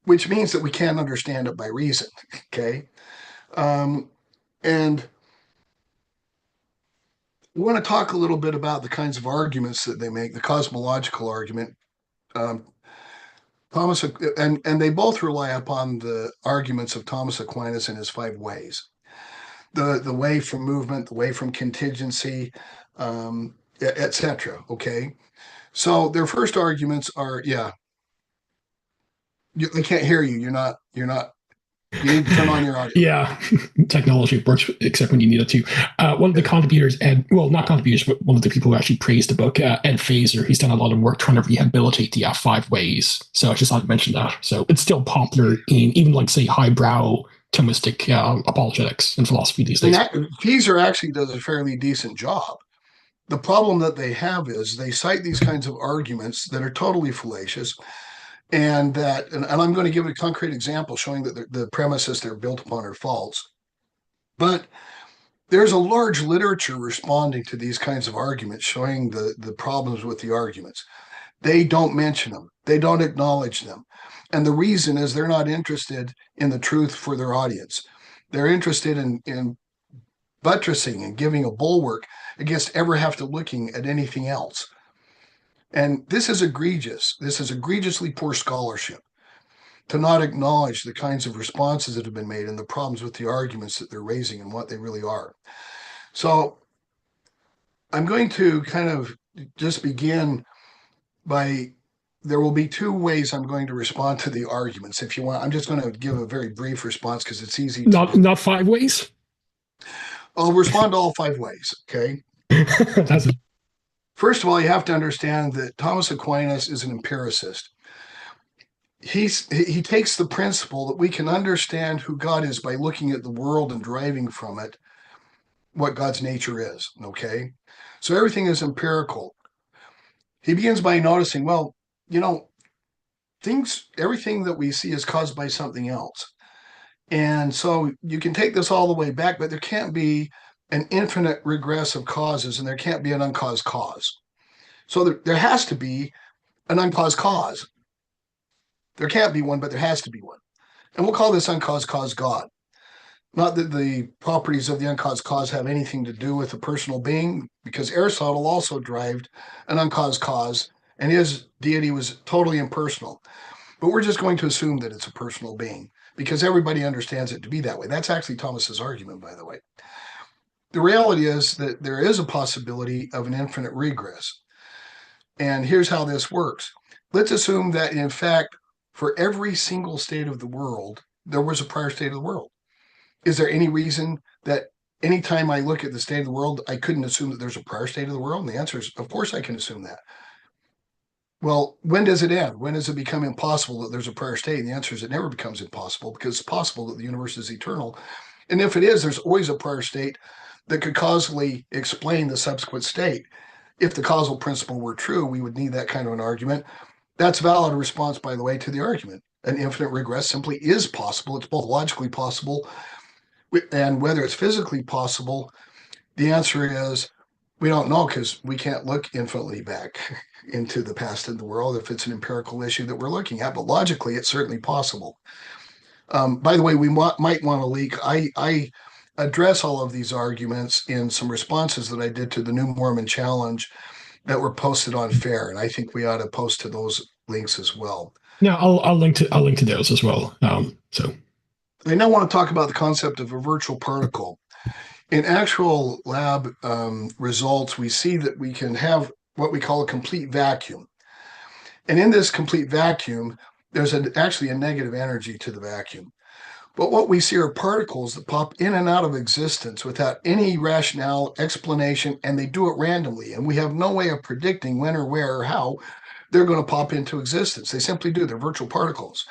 which means that we can't understand it by reason, okay? And we want to talk a little bit about the kinds of arguments that they make, the cosmological argument. Thomas and they both rely upon the arguments of Thomas Aquinas and his 5 ways. The way from movement, the way from contingency, etc. Okay, so their first arguments are, I can't hear you. You're not. You need to turn on your audio. Yeah, technology works except when you need it to. One of the contributors, and well, not contributors, but one of the people who actually praised the book, Ed Fazer, he's done a lot of work trying to rehabilitate the 5 ways. So I just thought to mention that. So it's still popular in even like, say, highbrow Thomistic apologetics and philosophy these days. Fazer actually does a fairly decent job. The problem that they have is they cite these kinds of arguments that are totally fallacious, and I'm going to give a concrete example showing that the premises they're built upon are false. But there's a large literature responding to these kinds of arguments, showing the problems with the arguments. They don't mention them. They don't acknowledge them. And the reason is they're not interested in the truth for their audience. They're interested in buttressing and giving a bulwark against ever have to looking at anything else. And this is egregious. This is egregiously poor scholarship to not acknowledge the kinds of responses that have been made and the problems with the arguments that they're raising and what they really are. So I'm going to kind of just begin by, there will be 2 ways I'm going to respond to the arguments. If you want, I'm just going to give a very brief response because it's easy. Not 5 ways? I'll respond to all 5 ways, okay? That's it. First of all, you have to understand that Thomas Aquinas is an empiricist. He takes the principle that we can understand who God is by looking at the world and deriving from it what God's nature is, okay? So everything is empirical. He begins by noticing, well, everything that we see is caused by something else. And so you can take this all the way back, but there can't be an infinite regress of causes, and there can't be an uncaused cause. So there has to be an uncaused cause. There can't be one, but there has to be one. And we'll call this uncaused cause God. Not that the properties of the uncaused cause have anything to do with a personal being, because Aristotle also derived an uncaused cause, and his deity was totally impersonal. But we're just going to assume that it's a personal being, because everybody understands it to be that way. That's actually Thomas's argument, by the way. The reality is that there is a possibility of an infinite regress. And here's how this works. Let's assume that, in fact, for every single state of the world, there was a prior state of the world. Is there any reason that anytime I look at the state of the world, I couldn't assume that there's a prior state of the world? And the answer is, of course I can assume that. Well, when does it end? When does it become impossible that there's a prior state? And the answer is it never becomes impossible, because it's possible that the universe is eternal. And if it is, there's always a prior state that could causally explain the subsequent state. If the causal principle were true, we would need that kind of an argument. That's valid response, by the way, to the argument. An infinite regress simply is possible. It's both logically possible, and whether it's physically possible, the answer is we don't know, because we can't look infinitely back into the past in the world if it's an empirical issue that we're looking at. But logically, it's certainly possible. By the way, we might want to leak. I address all of these arguments in some responses that I did to the New Mormon Challenge that were posted on FAIR, and I think we ought to post to those links as well. Yeah, I'll link to those as well. So I now want to talk about the concept of a virtual particle. In actual lab results, we see that we can have what we call a complete vacuum. And in this complete vacuum, there's actually a negative energy to the vacuum. But what we see are particles that pop in and out of existence without any rationale, explanation, and they do it randomly. And we have no way of predicting when or where or how they're going to pop into existence. They simply do. They're virtual particles.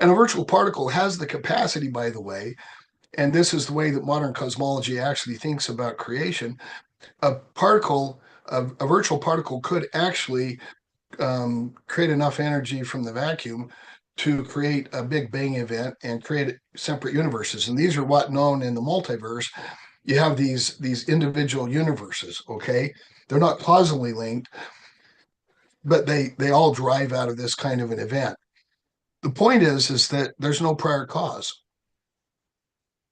And a virtual particle has the capacity, by the way, and this is the way that modern cosmology actually thinks about creation, a virtual particle could actually create enough energy from the vacuum to create a Big Bang event and create separate universes. And these are what known in the multiverse. You have these individual universes, okay? They're not causally linked, but they all drive out of this kind of an event. The point is that there's no prior cause.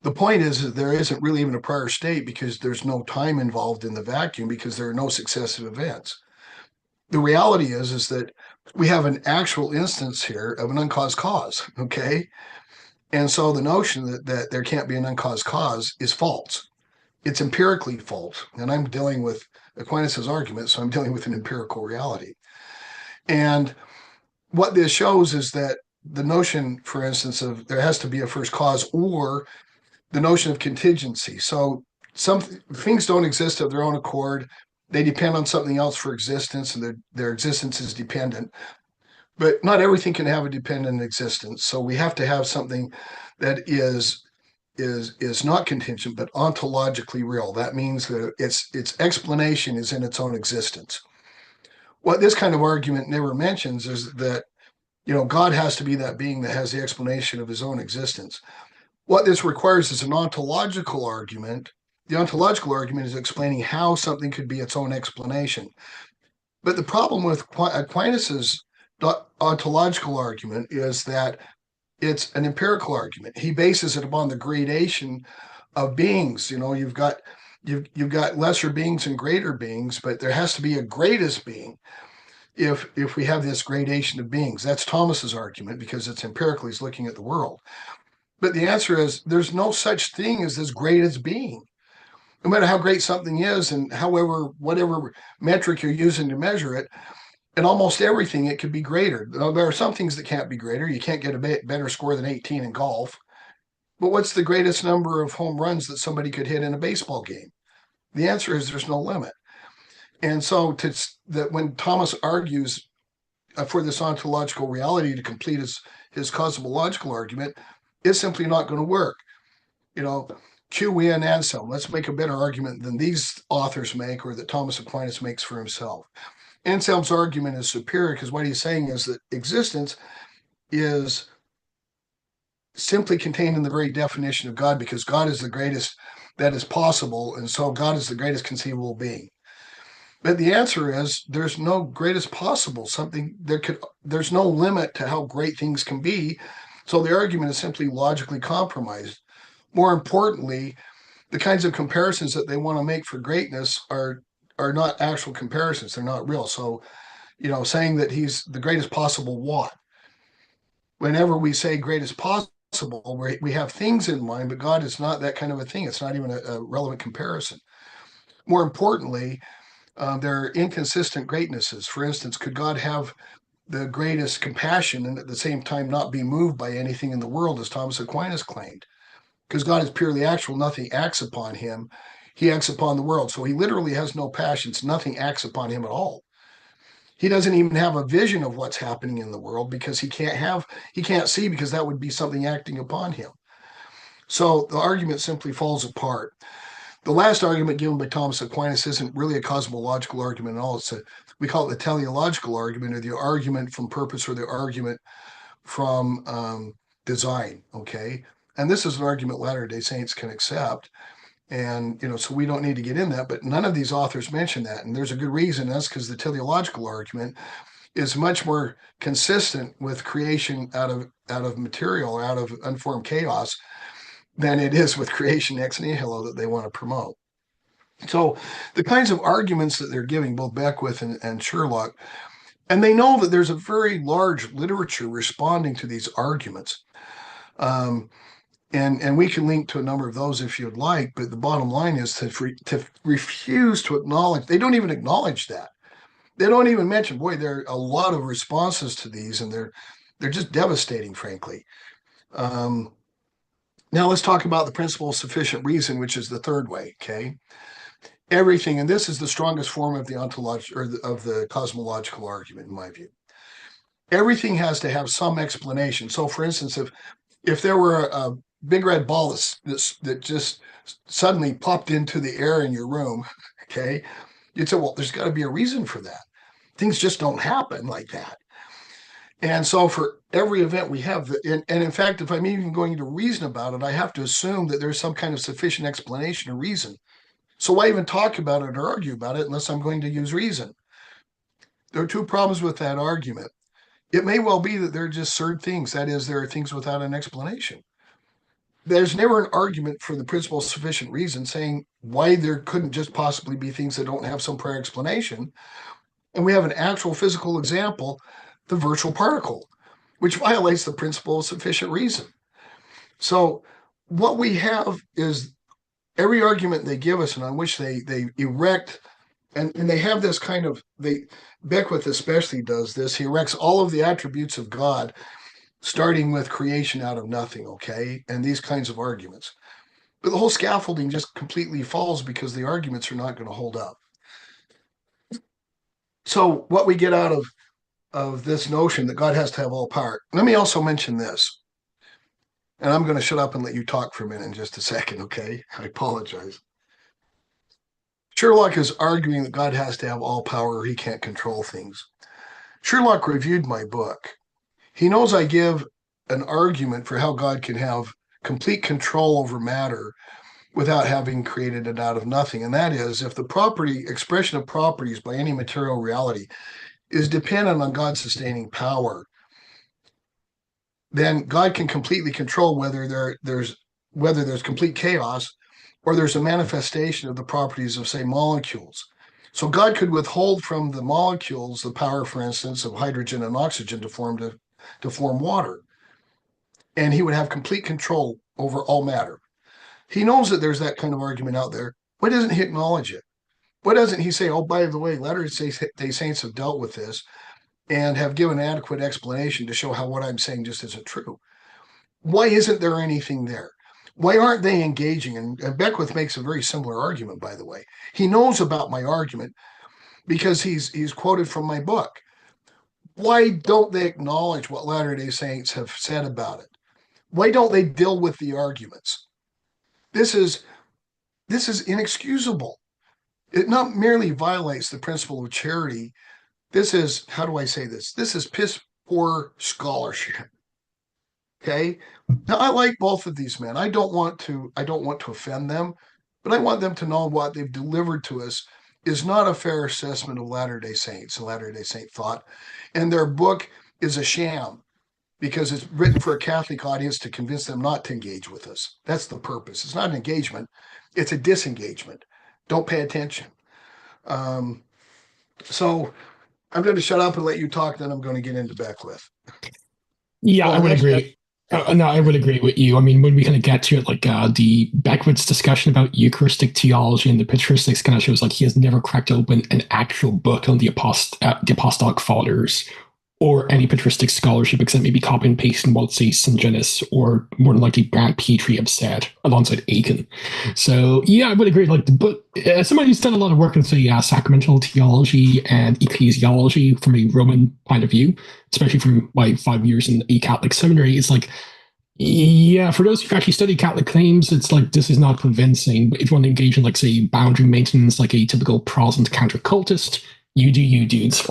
The point is that there isn't really even a prior state because there's no time involved in the vacuum because there are no successive events. The reality is that we have an actual instance here of an uncaused cause, okay? And so the notion that there can't be an uncaused cause is false. It's empirically false. And I'm dealing with Aquinas's argument, so I'm dealing with an empirical reality. And what this shows is that the notion, for instance, of there has to be a first cause, or the notion of contingency. So some things don't exist of their own accord. They depend on something else for existence, and their existence is dependent. But not everything can have a dependent existence. So we have to have something that is not contingent, but ontologically real. That means that its explanation is in its own existence. What this kind of argument never mentions is that, God has to be that being that has the explanation of his own existence. What this requires is an ontological argument. The ontological argument is explaining how something could be its own explanation. But the problem with Aquinas's ontological argument is that it's an empirical argument. He bases it upon the gradation of beings. You've got lesser beings and greater beings, but there has to be a greatest being if we have this gradation of beings. That's Thomas's argument because it's empirical. He's looking at the world. But the answer is there's no such thing as this greatest being. No matter how great something is and whatever metric you're using to measure it, in almost everything, it could be greater. There are some things that can't be greater. You can't get a better score than 18 in golf. But what's the greatest number of home runs that somebody could hit in a baseball game? The answer is there's no limit. And so that when Thomas argues for this ontological reality to complete his cosmological argument, it's simply not going to work. Q in Anselm. Let's make a better argument than these authors make or that Thomas Aquinas makes for himself. Anselm's argument is superior because what he's saying is that existence is simply contained in the very definition of God because God is the greatest that is possible, and so God is the greatest conceivable being. But the answer is there's no greatest possible something. There's no limit to how great things can be. So the argument is simply logically compromised. More importantly, the kinds of comparisons that they want to make for greatness are not actual comparisons. They're not real. So, saying that he's the greatest possible what? Whenever we say greatest possible, we have things in mind, but God is not that kind of a thing. It's not even a relevant comparison. More importantly, there are inconsistent greatnesses. For instance, could God have the greatest compassion and at the same time not be moved by anything in the world, as Thomas Aquinas claimed? Because God is purely actual, nothing acts upon him. He acts upon the world. So he literally has no passions. Nothing acts upon him at all. He doesn't even have a vision of what's happening in the world because he can't see because that would be something acting upon him. So the argument simply falls apart. The last argument given by Thomas Aquinas isn't really a cosmological argument at all. We call it the teleological argument, or the argument from purpose, or the argument from design, okay? And this is an argument Latter-day Saints can accept. And, so we don't need to get in that, but none of these authors mention that. And there's a good reason. That's because the teleological argument is much more consistent with creation out of material, out of unformed chaos, than it is with creation ex nihilo that they want to promote. So the kinds of arguments that they're giving, both Beckwith and Sherlock, and they know that there's a very large literature responding to these arguments. And we can link to a number of those if you'd like, but the bottom line is to refuse to acknowledge. They don't even acknowledge that. They don't even mention, boy, there are a lot of responses to these, and they're just devastating, frankly. Now let's talk about the principle of sufficient reason, which is the third way, okay? Everything, and this is the strongest form of the ontological or of the cosmological argument, in my view. Everything has to have some explanation. So, for instance, if there were big red ball that just suddenly popped into the air in your room, okay, you'd say, well, there's got to be a reason for that. Things just don't happen like that. And so for every event we have, and in fact, if I'm even going to reason about it, I have to assume that there's some kind of sufficient explanation or reason. So why even talk about it or argue about it unless I'm going to use reason? There are two problems with that argument. It may well be that they're just certain things. That is, there are things without an explanation. There's never an argument for the principle of sufficient reason saying why there couldn't just possibly be things that don't have some prior explanation. And we have an actual physical example, the virtual particle, which violates the principle of sufficient reason. So what we have is every argument they give us and on which they erect, and they have this kind of, Beckwith especially does this, he erects all of the attributes of God, starting with creation out of nothing, okay, and these kinds of arguments. But the whole scaffolding just completely falls because the arguments are not going to hold up. So what we get out of this notion that God has to have all power. Let me also mention this, and I'm going to shut up and let you talk for a minute in just a second, okay? I apologize. Sherlock is arguing that God has to have all power or he can't control things. Sherlock reviewed my book. He knows I give an argument for how God can have complete control over matter without having created it out of nothing. And that is, if the expression of properties by any material reality is dependent on God's sustaining power, then God can completely control whether there's complete chaos or there's a manifestation of the properties of, say, molecules. So God could withhold from the molecules the power, for instance, of hydrogen and oxygen to form water. And he would have complete control over all matter. He knows that there's that kind of argument out there. Why doesn't he acknowledge it? Why doesn't he say, oh, by the way, Latter-day Saints have dealt with this and have given adequate explanation to show how what I'm saying just isn't true? Why isn't there anything there? Why aren't they engaging? And Beckwith makes a very similar argument, by the way. He knows about my argument because he's quoted from my book. Why don't they acknowledge what Latter-day Saints have said about it? Why don't they deal with the arguments? This is inexcusable. It not merely violates the principle of charity. This is, how do I say this? This is piss poor scholarship. Okay. Now I like both of these men. I don't want to offend them, but I want them to know what they've delivered to us is not a fair assessment of Latter-day Saints and Latter-day Saint thought. And their book is a sham because it's written for a Catholic audience to convince them not to engage with us. That's the purpose. It's not an engagement, it's a disengagement. Don't pay attention. So I'm going to shut up and let you talk, then I'm going to get into Beckwith. Yeah, I would agree. No, I would agree with you. I mean, when we kind of get to it, like the Beckwith's discussion about Eucharistic theology and the patristics kind of shows like he has never cracked open an actual book on the Apostolic Fathers or any patristic scholarship except maybe copy and paste in what, say, St. Genus or more than likely Brad Petrie have said alongside Aiken. So, yeah, I would agree. Like, but somebody who's done a lot of work in, say, sacramental theology and ecclesiology from a Roman point of view, especially from my 5 years in a Catholic seminary, it's like, yeah, for those who actually study Catholic claims, it's like this is not convincing. But if you want to engage in, like, say, boundary maintenance, like a typical Protestant counter-cultist, you do you, dudes.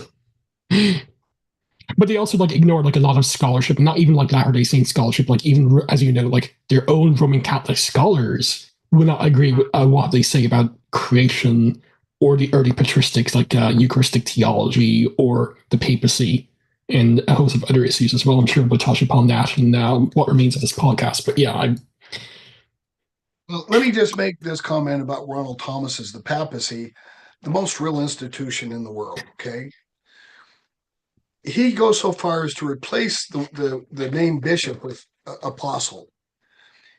But they also like ignore like a lot of scholarship, not even like Latter-day Saint scholarship, like even as you know, like their own Roman Catholic scholars would not agree with what they say about creation or the early patristics like Eucharistic theology or the papacy and a host of other issues as well. I'm sure we'll touch upon that in what remains of this podcast. But yeah, Well, let me just make this comment about Ronald Thomas's the papacy, the most real institution in the world. Okay, he goes so far as to replace the name bishop with apostle.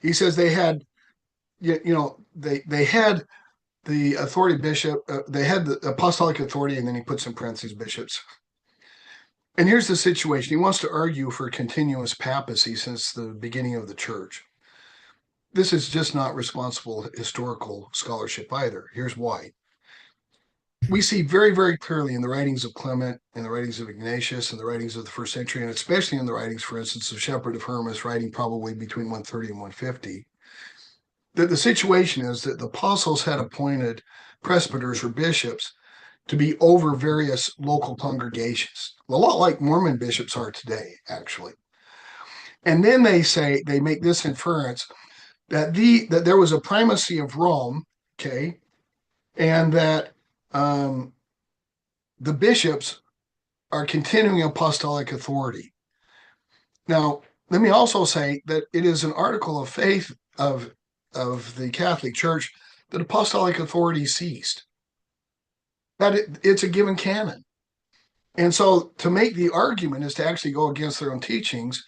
He says they had, they had the authority bishop, they had the apostolic authority, and then he puts in parentheses bishops. And here's the situation. He wants to argue for continuous papacy since the beginning of the church. This is just not responsible historical scholarship either. Here's why. we see very, very clearly in the writings of Clement, in the writings of Ignatius, in the writings of the first century, and especially in the writings, for instance, of Shepherd of Hermas, writing probably between 130 and 150, that the situation is that the apostles had appointed presbyters or bishops to be over various local congregations, a lot like Mormon bishops are today, actually. And then they make this inference that there was a primacy of Rome, okay, and that the bishops are continuing apostolic authority. Now, let me also say that it is an article of faith of the Catholic Church that apostolic authority ceased. That it's a given canon. And so to make the argument is to actually go against their own teachings,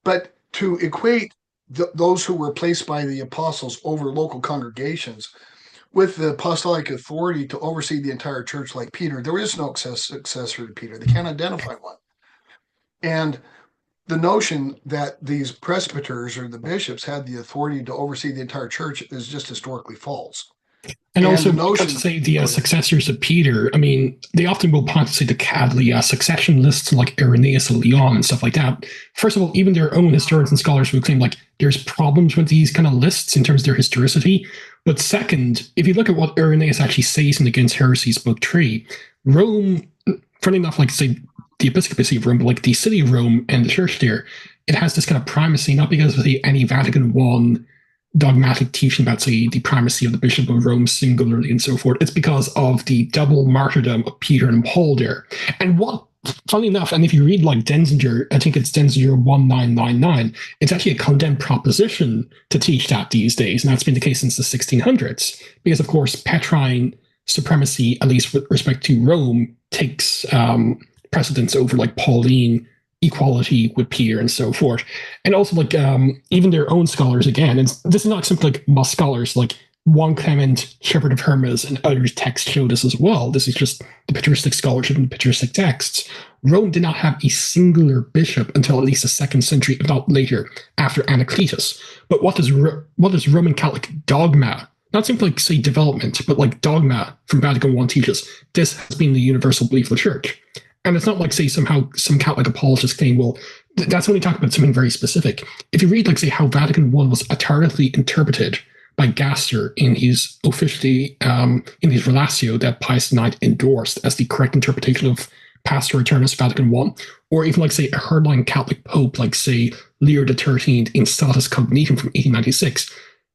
but to equate those who were placed by the apostles over local congregations with the apostolic authority to oversee the entire church like Peter. There is no successor to Peter. They can't identify one. And the notion that these presbyters or the bishops had the authority to oversee the entire church is just historically false. And also, when it comes to say the successors of Peter, I mean, they often will point to say the succession lists like Irenaeus of Lyon and stuff like that. First of all, even their own historians and scholars will claim like there's problems with these kind of lists in terms of their historicity. But second, if you look at what Irenaeus actually says in Against Heresies, Book 3, Rome, funny enough, like say the episcopacy of Rome, but like the city of Rome and the church there, it has this kind of primacy, not because of any Vatican I dogmatic teaching about, say, the primacy of the Bishop of Rome singularly and so forth. It's because of the double martyrdom of Peter and Paul there. And what, funny enough, and if you read like Denzinger, I think it's Denzinger 1999, it's actually a condemned proposition to teach that these days. And that's been the case since the 1600s. Because, of course, Petrine supremacy, at least with respect to Rome, takes precedence over like Pauline equality with Peter and so forth. And also like even their own scholars again, and this is not simply like most scholars, like 1 Clement, Shepherd of Hermas, and others texts show this as well. This is just the patristic scholarship and the patristic texts. Rome did not have a singular bishop until at least the 2nd century, if not later, after Anacletus. But what does Roman Catholic dogma, not simply like say development, but like dogma from Vatican I teaches? This has been the universal belief of the church. And it's not like, say, somehow some Catholic apologists claim, well, that's only talking about something very specific. If you read, like, say, how Vatican I was authoritatively interpreted by Gaster in his officially, in his relatio that Pius IX endorsed as the correct interpretation of Pastor Aeternus Vatican I, or even, like, say, a hardline Catholic pope, like, say, Leo XIII in Status Cognitum from 1896,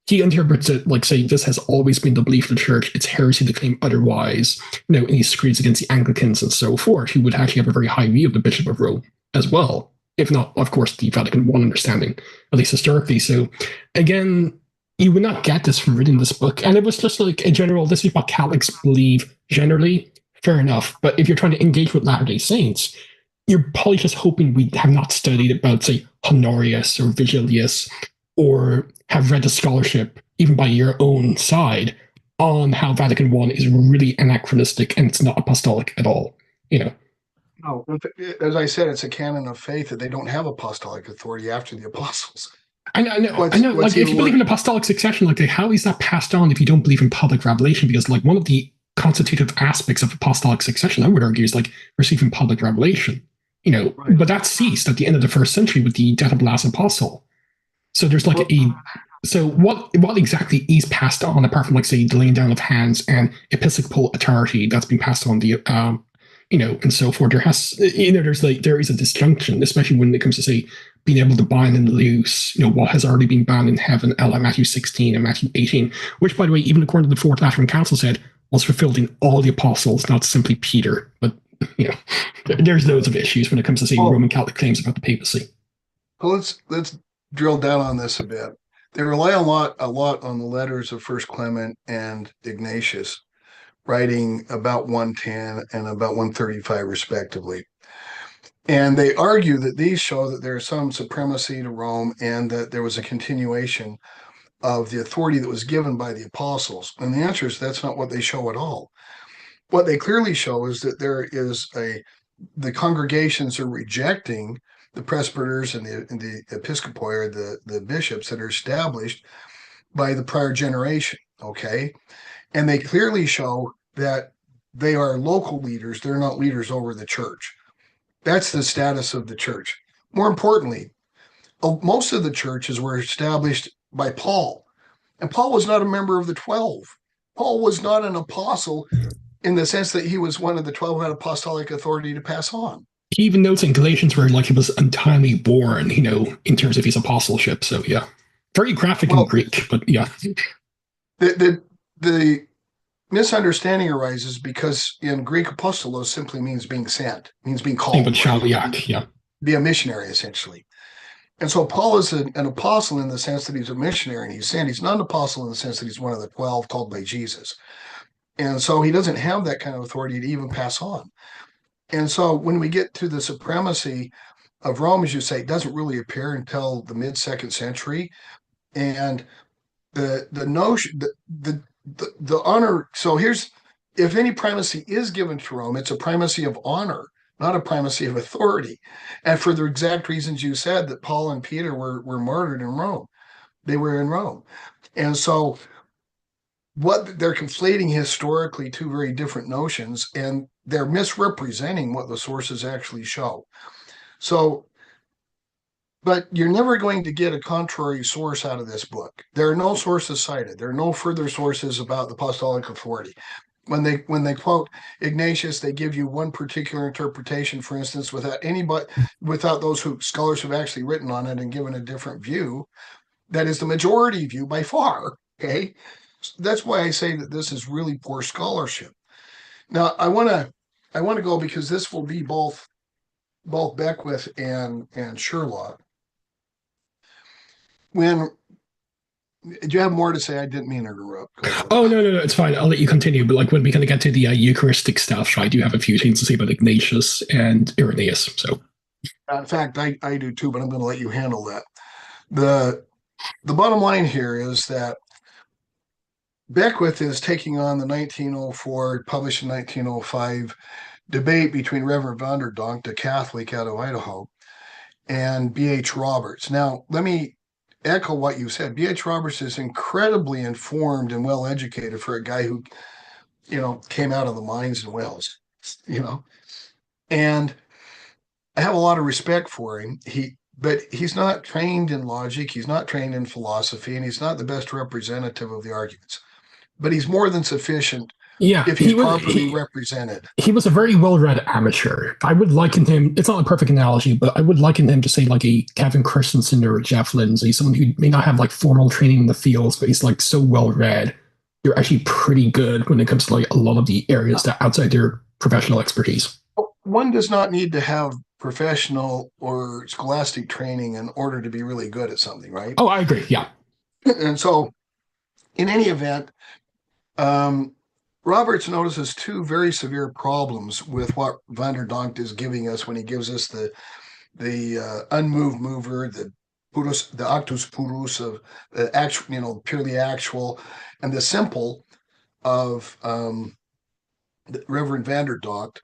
he interprets it like, say, this has always been the belief of the church. It's heresy to claim otherwise. And he screeds against the Anglicans and so forth, who would actually have a very high view of the Bishop of Rome as well, if not, of course, the Vatican I understanding, at least historically. So, again, you would not get this from reading this book. And it was just like a general, this is what Catholics believe generally. Fair enough. But if you're trying to engage with Latter-day Saints, you're probably just hoping we have not studied about, say, Honorius or Vigilius, or have read the scholarship, even by your own side, on how Vatican I is really anachronistic and it's not apostolic at all. No, as I said, it's a canon of faith that they don't have apostolic authority after the apostles. I know. Like, if you believe in apostolic succession, like, how is that passed on if you don't believe in public revelation? Because, like, one of the constitutive aspects of apostolic succession, I would argue, is like receiving public revelation. Right. But that ceased at the end of the 1st century with the death of the last apostle. So there's like so what exactly is passed on apart from, like, say, the laying down of hands and episcopal authority that's been passed on the and so forth? There is a disjunction, especially when it comes to, say, being able to bind and loose what has already been bound in heaven, like Matthew 16 and Matthew 18, which, by the way, even according to the Fourth Lateran Council, said was fulfilled in all the apostles, not simply Peter. But there's loads of issues when it comes to, say, Roman Catholic claims about the papacy. Well, let's drill down on this a bit. They rely a lot on the letters of First Clement and Ignatius, writing about 110 and about 135 respectively. And they argue that these show that there is some supremacy to Rome and that there was a continuation of the authority that was given by the apostles. And the answer is that's not what they show at all. What they clearly show is that there is the congregations are rejecting the presbyters and the episcopoi, or the bishops that are established by the prior generation, okay? And they clearly show that they are local leaders. They're not leaders over the church. That's the status of the church. More importantly, most of the churches were established by Paul, and Paul was not a member of the 12. Paul was not an apostle in the sense that he was one of the 12 who had apostolic authority to pass on. He even notes in Galatians where like he was untimely born, in terms of his apostleship. So yeah, very graphic in Greek, but yeah. The misunderstanding arises because in Greek apostolos simply means being sent, means being called. Yeah. Be a missionary, essentially. And so Paul is an apostle in the sense that he's a missionary and he's sent. He's not an apostle in the sense that he's one of the 12 called by Jesus. And so he doesn't have that kind of authority to even pass on. And so when we get to the supremacy of Rome, as you say, it doesn't really appear until the mid-2nd century. And the notion, the honor, so if any primacy is given to Rome, it's a primacy of honor, not a primacy of authority. And for the exact reasons you said, that Paul and Peter were martyred in Rome. They were in Rome. And so what they're conflating historically two very different notions, and they're misrepresenting what the sources actually show. So, but you're never going to get a contrary source out of this book. There are no sources cited. There are no further sources about the apostolic authority. When they quote Ignatius, they give you one particular interpretation, for instance, without those scholars who've actually written on it and given a different view. That is the majority view by far. Okay, that's why I say that this is really poor scholarship. Now, I want to go, because this will be both Beckwith and Sherlock. Do you have more to say? I didn't mean to interrupt. Oh, no, it's fine. I'll let you continue. But like when we kind of get to the Eucharistic stuff, I do have a few things to say about Ignatius and Irenaeus. So, in fact, I do too, but I'm going to let you handle that. The bottom line here is that Beckwith is taking on the 1904, published in 1905, debate between Reverend Vanderdonk, a Catholic out of Idaho, and B.H. Roberts. Now, let me echo what you said. B.H. Roberts is incredibly informed and well educated for a guy who, came out of the mines in Wales, and I have a lot of respect for him. But he's not trained in logic, he's not trained in philosophy, and he's not the best representative of the arguments. But he's more than sufficient if he's properly represented. He was a very well-read amateur. I would liken him, it's not a perfect analogy, but I would liken him to, say, like a Kevin Christensen or Jeff Lindsay, someone who may not have like formal training in the fields, but he's like so well-read. They're actually pretty good when it comes to like a lot of the areas that outside their professional expertise. One does not need to have professional or scholastic training in order to be really good at something, right? Oh, I agree. Yeah. And so, in any event, Roberts notices two very severe problems with what Vanderdonk is giving us when he gives us the unmoved mover, the actus purus of the actual, purely actual, and the simple of the Reverend Vanderdonk.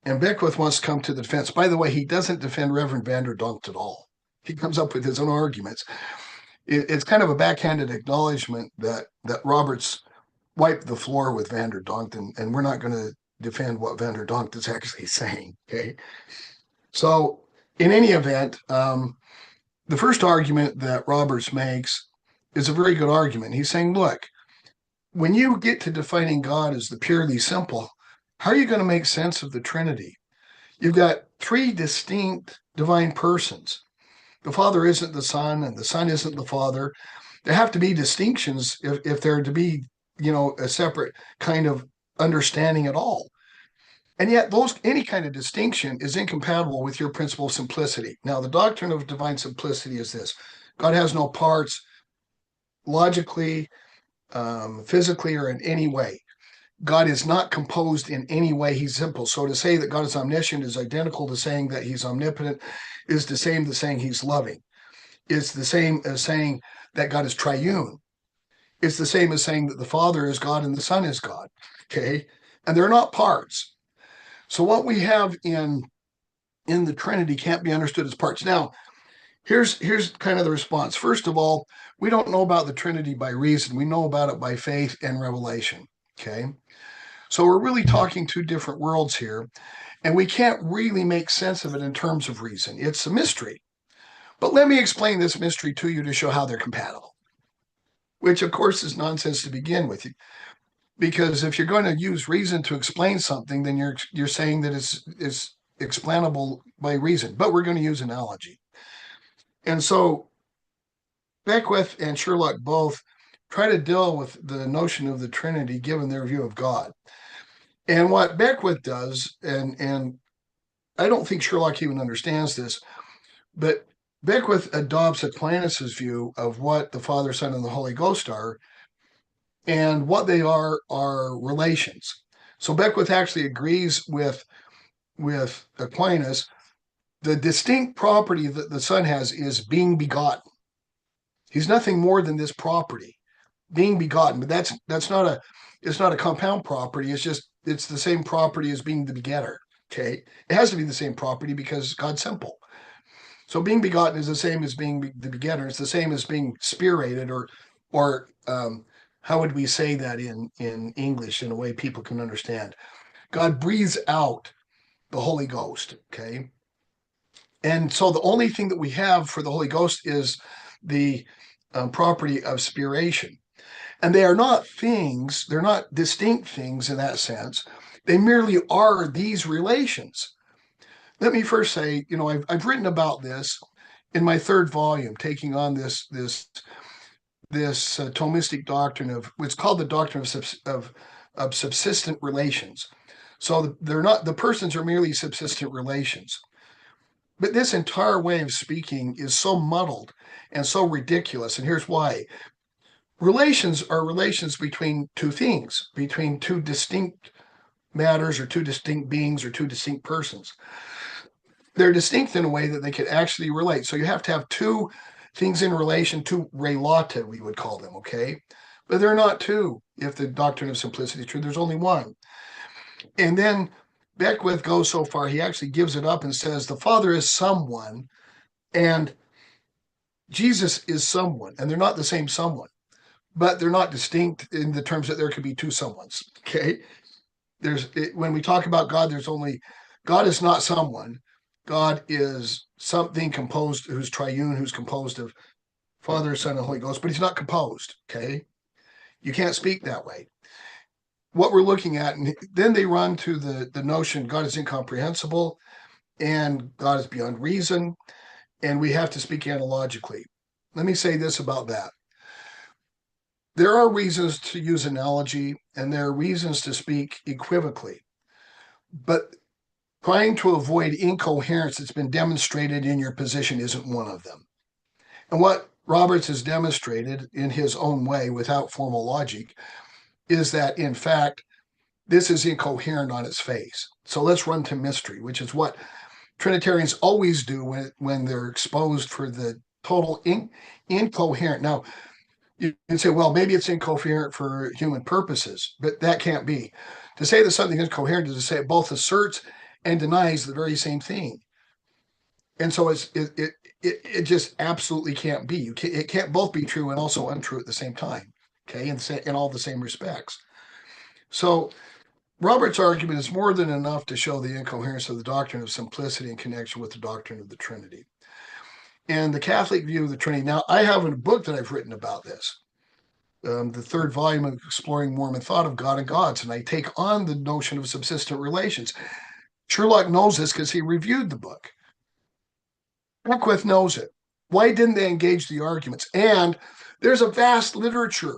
And Beckwith wants to come to the defense. By the way, he doesn't defend Reverend Vanderdonk at all. He comes up with his own arguments. It's kind of a backhanded acknowledgement that Roberts wiped the floor with Vanderdonk, and we're not going to defend what Vanderdonk is actually saying. Okay, so in any event, the first argument that Roberts makes is a very good argument. He's saying, look, when you get to defining God as the purely simple, how are you going to make sense of the Trinity? You've got three distinct divine persons. The Father isn't the Son, and the Son isn't the Father. There have to be distinctions if there to be, a separate kind of understanding at all. And yet any kind of distinction is incompatible with your principle of simplicity. Now, the doctrine of divine simplicity is this: God has no parts logically, physically, or in any way. God is not composed in any way. He's simple. So to say that God is omniscient is identical to saying that he's omnipotent, is the same as saying he's loving. It's the same as saying that God is triune. It's the same as saying that the Father is God and the Son is God. Okay? And they're not parts. So what we have in the Trinity can't be understood as parts. Now, here's kind of the response. First of all, we don't know about the Trinity by reason. We know about it by faith and revelation. Okay? So we're really talking two different worlds here, and we can't really make sense of it in terms of reason. It's a mystery. But let me explain this mystery to you to show how they're compatible, which of course is nonsense to begin with. Because if you're going to use reason to explain something, then you're saying that it's explainable by reason. But we're going to use analogy. And so Beckwith and Sherlock both try to deal with the notion of the Trinity given their view of God. And what Beckwith does, and I don't think Sherlock even understands this, but Beckwith adopts Aquinas's view of what the Father, Son, and the Holy Ghost are, and what they are relations. So Beckwith actually agrees with Aquinas. The distinct property that the Son has is being begotten. He's nothing more than this property, being begotten. But that's not a compound property. It's the same property as being the begetter. Okay, it has to be the same property because God's simple. So being begotten is the same as being the begetter. It's the same as being spirated, or how would we say that in English in a way people can understand? God breathes out the Holy Ghost. Okay, and so the only thing that we have for the Holy Ghost is the property of spiration. And they are not things, they're not distinct things in that sense. They merely are these relations. Let me first say, I've written about this in my third volume, taking on this Thomistic doctrine of what's called the doctrine of subsistent relations. So they're not, the persons are merely subsistent relations. But this entire way of speaking is so muddled and so ridiculous. And here's why. Relations are relations between two things, between two distinct matters or two distinct beings or two distinct persons. They're distinct in a way that they could actually relate. So you have to have two things in relation, two relata, we would call them, okay? But they're not two. If the doctrine of simplicity is true, there's only one. And then Beckwith goes so far, he actually gives it up and says the Father is someone and Jesus is someone, and they're not the same someone, but they're not distinct in the terms that there could be two someones. Okay, when we talk about God, God is not someone. God is something composed, who's triune, who's composed of Father, Son, and Holy Ghost, but he's not composed. Okay, you can't speak that way. What we're looking at, and then they run to the notion God is incomprehensible and God is beyond reason, and we have to speak analogically. Let me say this about that. There are reasons to use analogy, and there are reasons to speak equivocally. But trying to avoid incoherence that's been demonstrated in your position isn't one of them. And what Roberts has demonstrated in his own way without formal logic is that, in fact, this is incoherent on its face. So let's run to mystery, which is what Trinitarians always do when they're exposed for the total incoherent. Now, you can say, well, maybe it's incoherent for human purposes, but that can't be. To say that something is coherent is to say it both asserts and denies the very same thing. And so it just absolutely can't be. It can't both be true and also untrue at the same time, okay, in all the same respects. So Robert's argument is more than enough to show the incoherence of the doctrine of simplicity in connection with the doctrine of the Trinity. And the Catholic view of the Trinity. Now, I have a book that I've written about this, the third volume of Exploring Mormon Thought of God and Gods, and I take on the notion of subsistent relations. Sherlock knows this because he reviewed the book. Beckwith knows it. Why didn't they engage the arguments? And there's a vast literature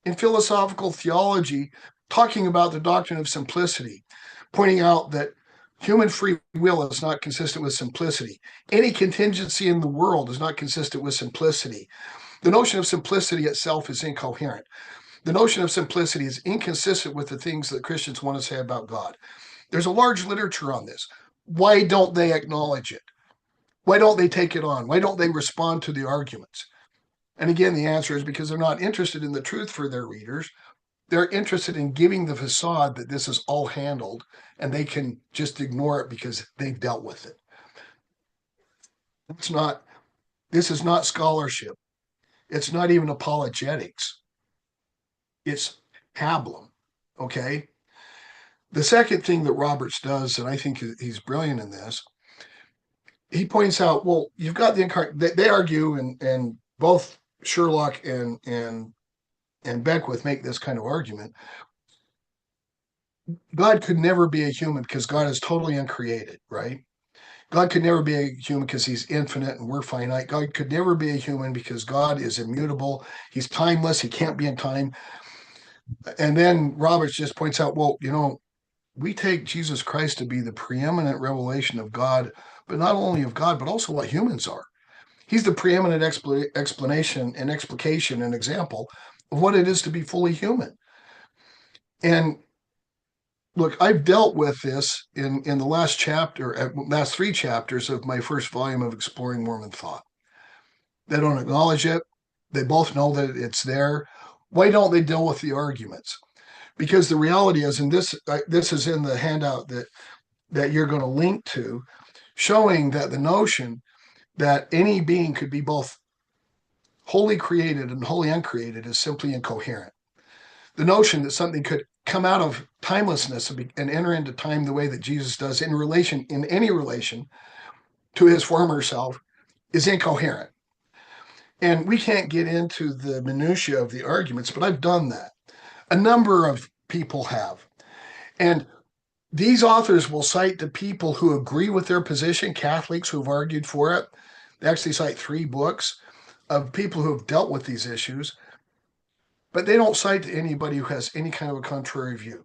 in philosophical theology talking about the doctrine of simplicity, pointing out that human free will is not consistent with simplicity. Any contingency in the world is not consistent with simplicity. The notion of simplicity itself is incoherent. The notion of simplicity is inconsistent with the things that Christians want to say about God. There's a large literature on this. Why don't they acknowledge it? Why don't they take it on? Why don't they respond to the arguments? And again, the answer is because they're not interested in the truth for their readers. They're interested in giving the facade that this is all handled and they can just ignore it because they've dealt with it. This is not scholarship. It's not even apologetics. It's pablum, okay? The second thing that Roberts does, and I think he's brilliant in this, he points out, well, you've got the incarnate. They argue, and both Sherlock and Beckwith make this kind of argument. God could never be a human because God is totally uncreated, right? God could never be a human because he's infinite and we're finite. God could never be a human because God is immutable. He's timeless. He can't be in time. And then Roberts just points out, well, we take Jesus Christ to be the preeminent revelation of God, but not only of God, but also what humans are. He's the preeminent explanation and explication and example of what it is to be fully human. And look, I've dealt with this in the last three chapters of my first volume of Exploring Mormon Thought. They don't acknowledge it. They both know that it's there. Why don't they deal with the arguments? Because the reality is, and this is in the handout that you're going to link to, showing that the notion that any being could be both wholly created and wholly uncreated is simply incoherent. The notion that something could come out of timelessness and enter into time the way that Jesus does in any relation to his former self is incoherent. And we can't get into the minutiae of the arguments, but I've done that. A number of people have. And these authors will cite the people who agree with their position, Catholics who've argued for it. They actually cite 3 books of people who have dealt with these issues, but they don't cite anybody who has any kind of a contrary view.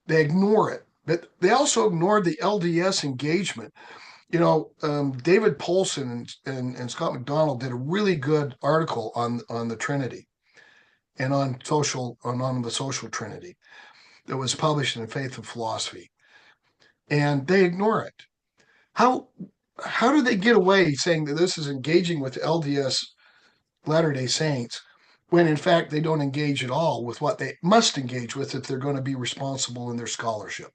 They ignore it, but they also ignored the LDS engagement. David Polson and Scott McDonald did a really good article on the Trinity and on the social Trinity that was published in Faith and Philosophy, and they ignore it. How do they get away saying that this is engaging with LDS Latter-day Saints when in fact they don't engage at all with what they must engage with if they're going to be responsible in their scholarship?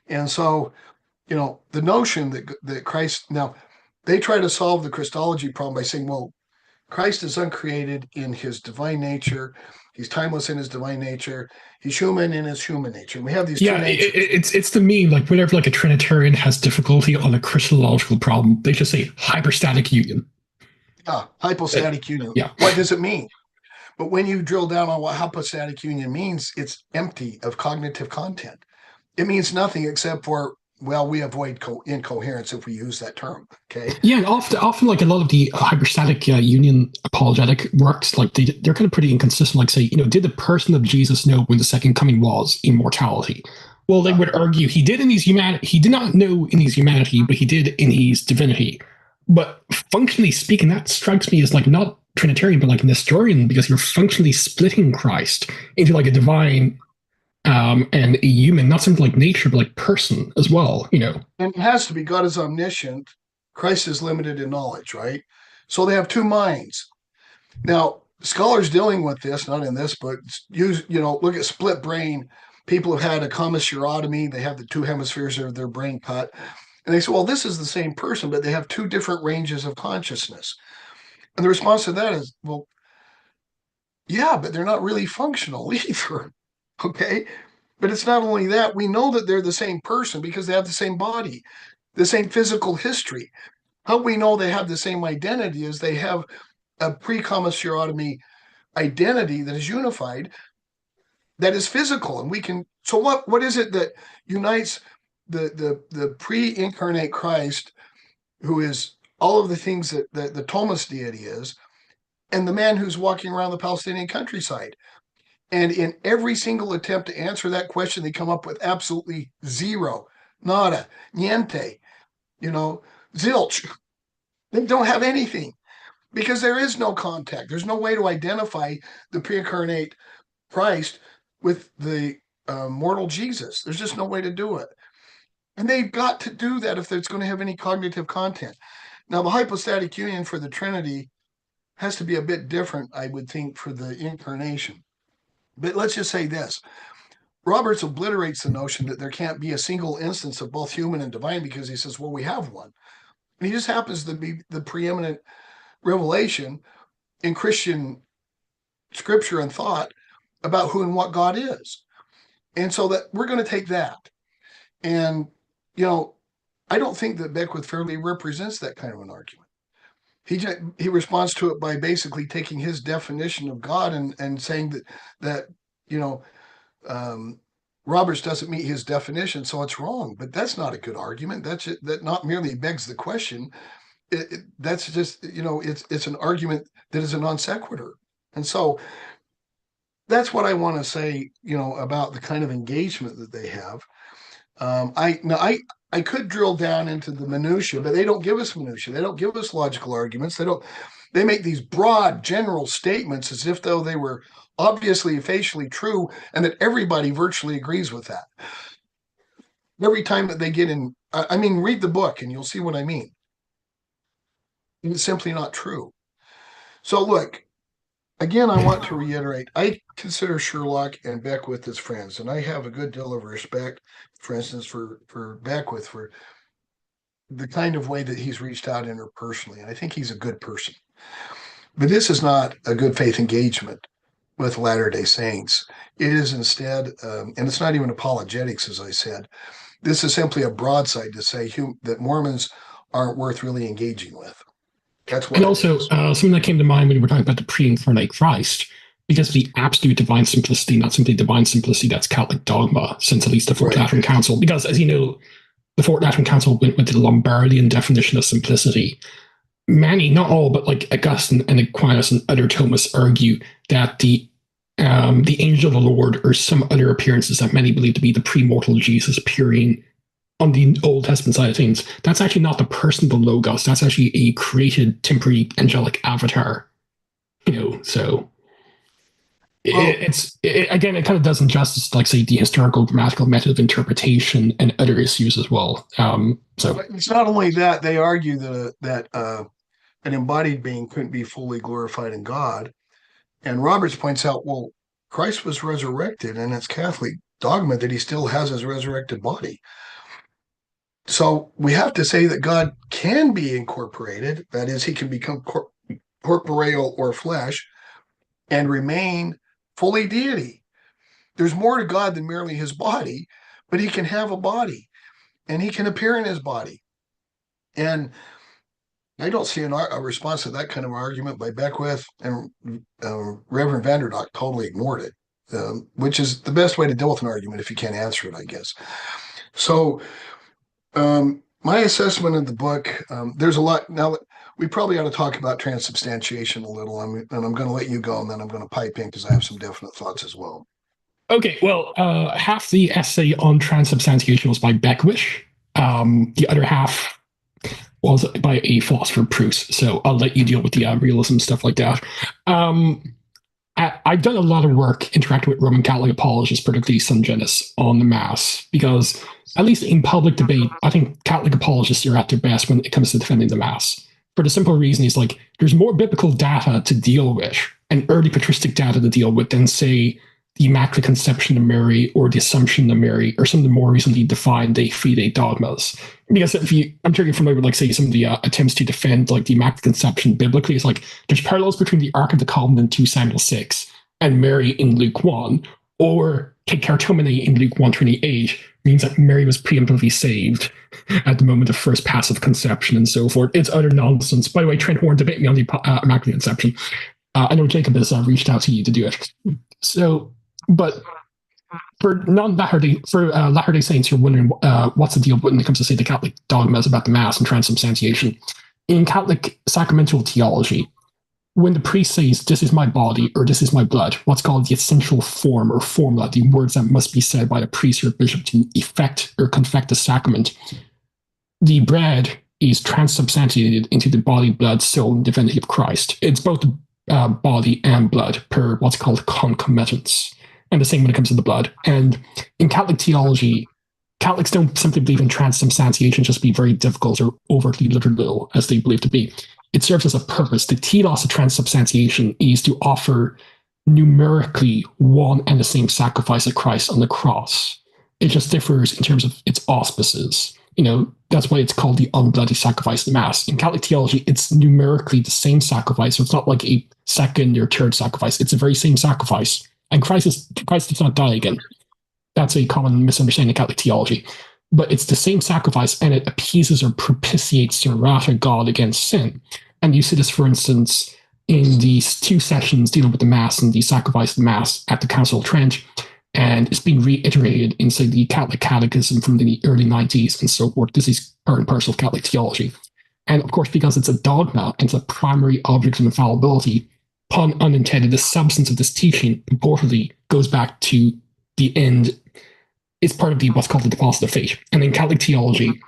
And so, the notion that Christ, now they try to solve the Christology problem by saying, well, Christ is uncreated in his divine nature. He's timeless in his divine nature. He's human in his human nature. And we have these two natures. It's to me like whenever like a Trinitarian has difficulty on a Christological problem, they just say hyperstatic union. Hypostatic union. Yeah. What does it mean? But when you drill down on what hypostatic union means, it's empty of cognitive content. It means nothing except for, well, we avoid incoherence if we use that term. Okay. Yeah, and often like a lot of the hyperstatic union apologetic works, like they're kind of pretty inconsistent. Like say, did the person of Jesus know when the second coming was immortality? Well, they would argue he did in his humanity. He did not know in his humanity, but he did in his divinity. But functionally speaking, that strikes me as like not Trinitarian, but like Nestorian, because you're functionally splitting Christ into like a divine and a human, not something like nature, but like person as well, And it has to be. God is omniscient. Christ is limited in knowledge, right? So they have 2 minds. Now, scholars dealing with this, not in this book, look at split brain. People have had a commissurotomy. They have the 2 hemispheres of their brain cut. And they say, well, this is the same person, but they have 2 different ranges of consciousness. And the response to that is, well, yeah, but they're not really functional either. Okay. But it's not only that, we know that they're the same person because they have the same body, the same physical history. How we know they have the same identity is they have a pre-commissurotomy identity that is unified, that is physical. And we can, so what is it that unites the pre-incarnate Christ, who is all of the things that the Thomas deity is, and the man who's walking around the Palestinian countryside? And in every single attempt to answer that question, they come up with absolutely zero, nada, niente, zilch. They don't have anything because there is no contact. There's no way to identify the pre-incarnate Christ with the mortal Jesus. There's just no way to do it. And they've got to do that if it's going to have any cognitive content. Now, the hypostatic union for the Trinity has to be a bit different, I would think, for the incarnation. But let's just say this. Roberts obliterates the notion that there can't be a single instance of both human and divine because he says, well, we have one. And he just happens to be the preeminent revelation in Christian scripture and thought about who and what God is. And so that we're going to take that. And, you know, I don't think that Beckwith fairly represents that kind of an argument. He responds to it by basically taking his definition of God and saying that you know Roberts doesn't meet his definition, so it's wrong. But that's not a good argument. That not merely begs the question. That's just it's an argument that is a non sequitur, and so that's what I want to say. About the kind of engagement that they have. I could drill down into the minutia, but they don't give us minutia. They don't give us logical arguments. They make these broad general statements as if though they were obviously facially true and that everybody virtually agrees with that. Every time that they get in, I mean, read the book and you'll see what I mean. It's simply not true. So look, again, I want to reiterate, I consider Sherlock and Beckwith as friends, and I have a good deal of respect, for instance, for Beckwith, for the kind of way that he's reached out interpersonally. And I think he's a good person. But this is not a good faith engagement with Latter-day Saints. It is instead, and it's not even apologetics, as I said. This is simply a broadside to say that Mormons aren't worth really engaging with. That's what. And also, something that came to mind when we were talking about the pre-incarnate Christ, because of the absolute divine simplicity, not simply divine simplicity, that's Catholic dogma, since at least the Fourth Lateran Council. Because, as you know, the Fourth Lateran Council went with the Lombardian definition of simplicity. Many, not all, but like Augustine and Aquinas and other Thomists argue that the angel of the Lord or some other appearances that many believe to be the premortal Jesus appearing on the Old Testament side of things, that's actually not the person of the Logos. That's actually a created temporary angelic avatar. So again, it kind of does injustice, like say the historical grammatical method of interpretation and other issues as well. So it's not only that they argue that an embodied being couldn't be fully glorified in God, and Roberts points out, well, Christ was resurrected, and it's Catholic dogma that he still has his resurrected body. So we have to say that God can be incorporated, that is, he can become corporeal or flesh and remain fully deity. There's more to God than merely his body, but he can have a body and he can appear in his body. And I don't see a response to that kind of argument by Beckwith, and Reverend Vanderdock totally ignored it, which is the best way to deal with an argument if you can't answer it, I guess. So my assessment of the book, there's a lot. Now, we probably ought to talk about transubstantiation a little, and I'm going to let you go, and then I'm going to pipe in because I have some definite thoughts as well. Okay, well, half the essay on transubstantiation was by Beckwith. The other half was by a philosopher, Proust. So I'll let you deal with the realism stuff like that. I've done a lot of work interacting with Roman Catholic apologists, particularly Sungenis, on the Mass, because at least in public debate, I think Catholic apologists are at their best when it comes to defending the Mass. For the simple reason is like there's more biblical data to deal with and early patristic data to deal with than, say, the Immaculate Conception of Mary or the Assumption of Mary or some of the more recently defined de fide dogmas. Because I'm sure you're familiar with, like, say, some of the attempts to defend like the Immaculate Conception biblically. It's like there's parallels between the Ark of the Covenant in 2 Samuel 6 and Mary in Luke 1, or Cartomene in Luke 1:28 means that Mary was preemptively saved at the moment of first passive conception and so forth. It's utter nonsense. By the way, Trent Horn, debate me on the Immaculate Conception. I know Jacob has reached out to you to do it. So, but for Latter-day Saints, you're wondering what's the deal when it comes to, say, the Catholic dogmas about the Mass and transubstantiation. In Catholic sacramental theology, when the priest says, "This is my body" or "This is my blood," what's called the essential form or formula, the words that must be said by the priest or bishop to effect or confect the sacrament, the bread is transubstantiated into the body, blood, soul, and divinity of Christ. It's both the body and blood per what's called concomitance. And the same when it comes to the blood. And in Catholic theology, Catholics don't simply believe in transubstantiation just to be very difficult or overtly literal as they believe to be. It serves as a purpose. The telos of transubstantiation is to offer numerically one and the same sacrifice of Christ on the cross. It just differs in terms of its auspices. That's why it's called the unbloody sacrifice of the Mass. In Catholic theology, it's numerically the same sacrifice. So it's not like a second or third sacrifice. It's the very same sacrifice. And Christ does not die again. That's a common misunderstanding of Catholic theology. But it's the same sacrifice, and it appeases or propitiates the wrath of God against sin. And you see this, for instance, in these two sessions dealing with the Mass and the sacrifice of the Mass at the Council of Trent. And it's being reiterated in, say, the Catholic Catechism from the early 90s and so forth. This is part and parcel of Catholic theology. And of course, because it's a dogma and it's a primary object of infallibility, pun unintended, the substance of this teaching purportedly goes back to the end. It's part of the what's called the deposit of faith. And in Catholic theology,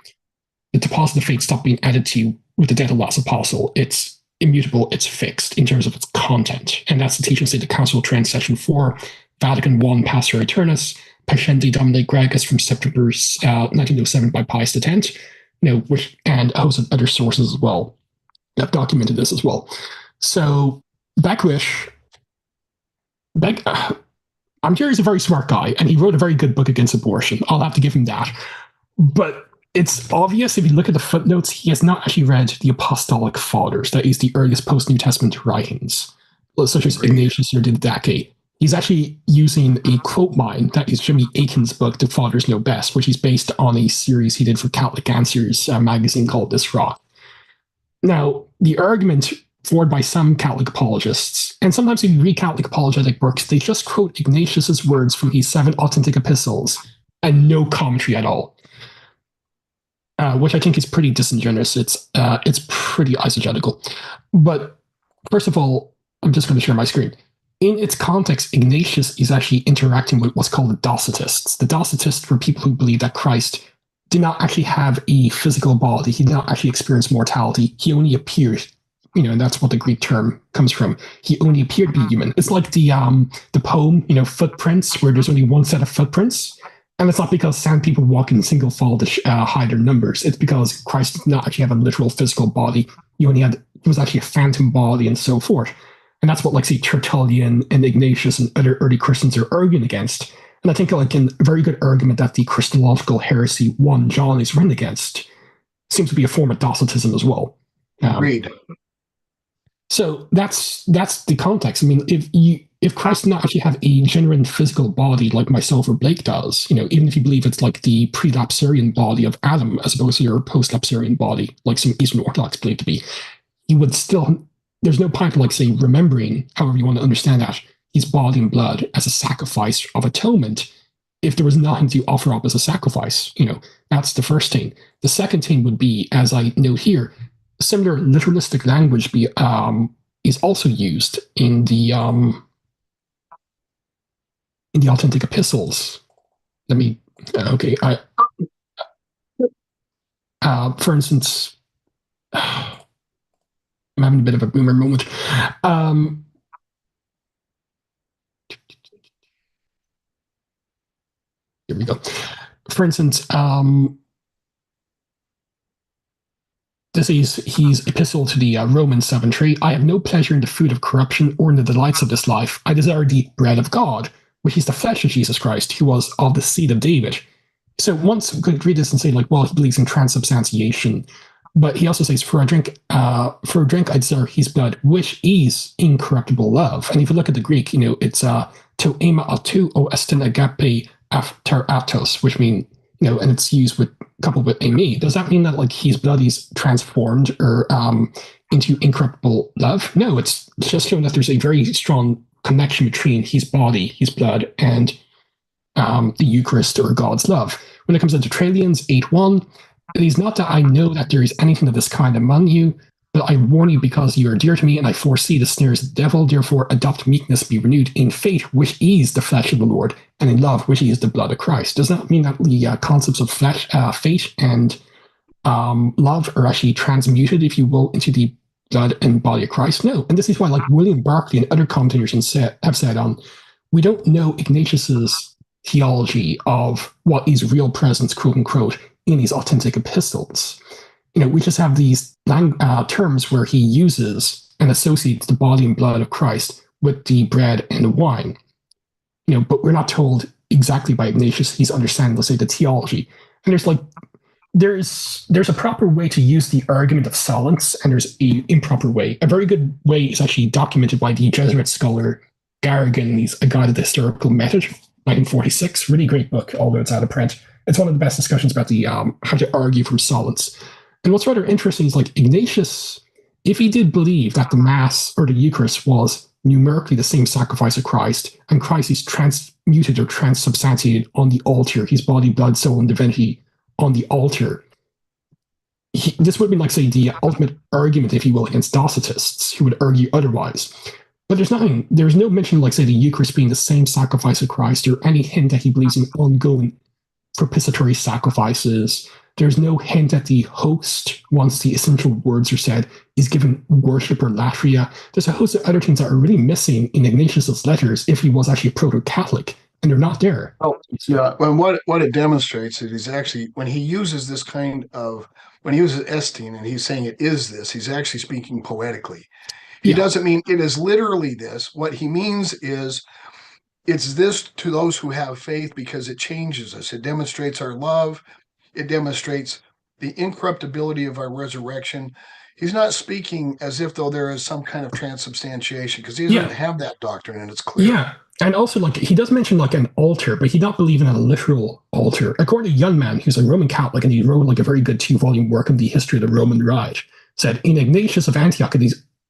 the deposit of faith stopped being added to with the death of the last apostle. It's immutable, it's fixed in terms of its content. And that's the teaching, say, the Council of Trent, Session 4, Vatican I, Pastor Aeternus, Pascendi Domine Gregis from September 1907 by Pius X, and a host of other sources as well have documented this as well. So Beckwith, I'm sure he's a very smart guy, and he wrote a very good book against abortion. I'll have to give him that. But it's obvious if you look at the footnotes, he has not actually read the Apostolic Fathers, that is the earliest post-New Testament writings, such as Ignatius or Didache. He's actually using a quote mine, that is Jimmy Akin's book, The Fathers Know Best, which is based on a series he did for Catholic Answers magazine called This Rock. Now, the argument forwarded by some Catholic apologists, and sometimes if you read Catholic apologetic works, they just quote Ignatius's words from his 7 authentic epistles and no commentary at all, which I think is pretty disingenuous. It's pretty eisegetical. But first of all, I'm just going to share my screen. In its context, Ignatius is actually interacting with what's called the Docetists. The Docetists were people who believe that Christ did not actually have a physical body. He did not actually experience mortality. He only appeared, and that's what the Greek term comes from. He only appeared to be human. It's like the poem, Footprints, where there's only one set of footprints. And it's not because some people walk in single file to hide their numbers. It's because Christ did not actually have a literal physical body. He was actually a phantom body and so forth. And that's what, say, Tertullian and Ignatius and other early Christians are arguing against. And I think, a very good argument that the Christological heresy 1 John is written against seems to be a form of Docetism as well. Agreed. So that's the context. I mean, if Christ did not actually have a genuine physical body like myself or Blake does, even if you believe it's like the pre-lapsarian body of Adam as opposed to your post-lapsarian body, like some Eastern Orthodox believe to be, he would still... There's no point of, say, remembering, however you want to understand that, his body and blood as a sacrifice of atonement if there was nothing to offer up as a sacrifice. That's the first thing. The second thing would be, as I note here, similar literalistic language is also used in the authentic epistles. Let me, okay, for instance, I'm having a bit of a boomer moment. Here we go. For instance, this is his epistle to the Romans 7:3. I have no pleasure in the food of corruption or in the delights of this life. I desire the bread of God, which is the flesh of Jesus Christ, who was of the seed of David. So once we could read this and say, he believes in transubstantiation. But he also says, for a drink I desire his blood, which is incorruptible love. And if you look at the Greek, it's to ema atu o estin agape after atos, which means, and it's used coupled with ame. Does that mean that his blood is transformed or into incorruptible love? No, it's just showing that there's a very strong connection between his body, his blood, and the Eucharist or God's love. When it comes to Trallians 8:1, it is not that I know that there is anything of this kind among you, but I warn you because you are dear to me, and I foresee the snares of the devil. Therefore, adopt meekness, be renewed in faith, which is the flesh of the Lord, and in love, which is the blood of Christ. Does that mean that the concepts of flesh, faith, and love are actually transmuted, if you will, into the blood and body of Christ? No. And this is why, William Barclay and other commentators have said we don't know Ignatius's theology of what is real presence, quote unquote, in these authentic epistles. We just have these terms where he uses and associates the body and blood of Christ with the bread and the wine. But we're not told exactly by Ignatius he's understanding, let's say, the theology. And there's a proper way to use the argument of silence, and there's an improper way. A very good way is actually documented by the Jesuit scholar Garrigan. He's a guide of the historical method. 1946. Really great book, although it's out of print. It's one of the best discussions about the how to argue from solids. And what's rather interesting is like Ignatius, if he did believe that the Mass or the Eucharist was numerically the same sacrifice of Christ, and Christ is transmuted or transubstantiated on the altar, his body, blood, soul, and divinity on the altar, this would be like, say, the ultimate argument, if you will, against Docetists who would argue otherwise. But there's no mention, like, say, the Eucharist being the same sacrifice of Christ, or any hint that he believes in ongoing propitiatory sacrifices. There's no hint that the host, once the essential words are said, is given worship or latria. There's a host of other things that are really missing in Ignatius's letters if he was actually a proto-Catholic, and they're not there. Oh, yeah. Well, what it demonstrates is he's actually, when he uses this kind of, when he uses Estine and he's saying it is this, he's actually speaking poetically. He doesn't mean it is literally this. What he means is it's this to those who have faith because it changes us. It demonstrates our love. It demonstrates the incorruptibility of our resurrection. He's not speaking as if though there is some kind of transubstantiation because he doesn't have that doctrine, and it's clear. Yeah. And also, like, he does mention like an altar, but he don't believe in a literal altar. According to Youngman, who's a Roman Catholic, and he wrote like a very good 2-volume work on the history of the Roman Rite, said in Ignatius of Antioch, it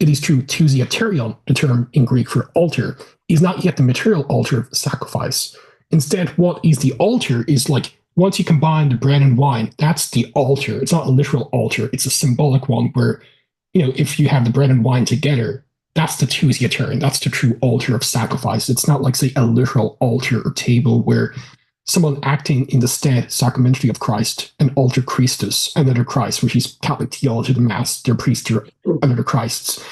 is true tousiaterion, the term in Greek for altar, is not yet the material altar of sacrifice. Instead, what is the altar is like, once you combine the bread and wine, that's the altar. It's not a literal altar. It's a symbolic one where, if you have the bread and wine together, that's the tousiaterion. That's the true altar of sacrifice. It's not like, say, a literal altar or table where someone acting in the stead sacramentally of Christ, an alter Christus, another Christ, which is Catholic theology, the Mass, their priest, or another Christs,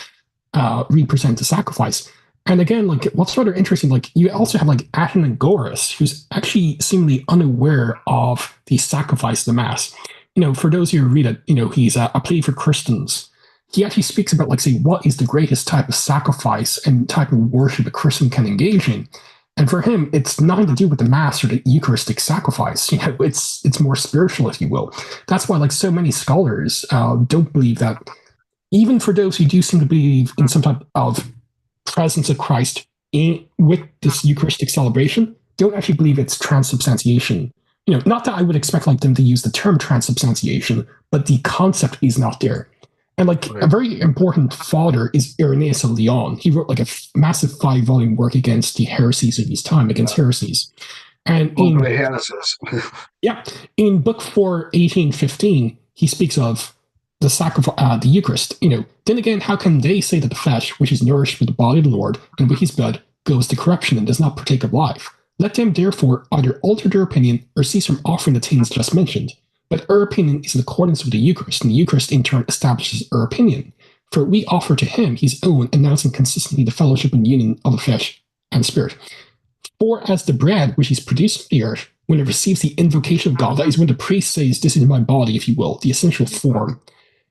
represent the sacrifice. And again, like, what's rather interesting, like, you also have like Athenagoras, who's actually seemingly unaware of the sacrifice of the Mass. For those who read it, he's a plea for Christians. He actually speaks about, like, say, what is the greatest type of sacrifice and type of worship a Christian can engage in. And for him, it's nothing to do with the Mass or the Eucharistic sacrifice. It's more spiritual, if you will. That's why, like, so many scholars don't believe that, even for those who do seem to believe in some type of presence of Christ with this Eucharistic celebration, don't actually believe it's transubstantiation. Not that I would expect like them to use the term transubstantiation, but the concept is not there. And like a very important father is Irenaeus of Lyon. He wrote like a massive 5-volume work against the heresies of his time, against heresies. And in book 4, 1815, he speaks of the sacrifice, the Eucharist. Then again, how can they say that the flesh, which is nourished with the body of the Lord and with his blood, goes to corruption and does not partake of life? Let them therefore either alter their opinion or cease from offering the things just mentioned. But our opinion is in accordance with the Eucharist, and the Eucharist in turn establishes our opinion. For we offer to him his own, announcing consistently the fellowship and union of the flesh and spirit. For as the bread which is produced on the earth, when it receives the invocation of God, that is when the priest says, "This is my body," if you will, the essential form,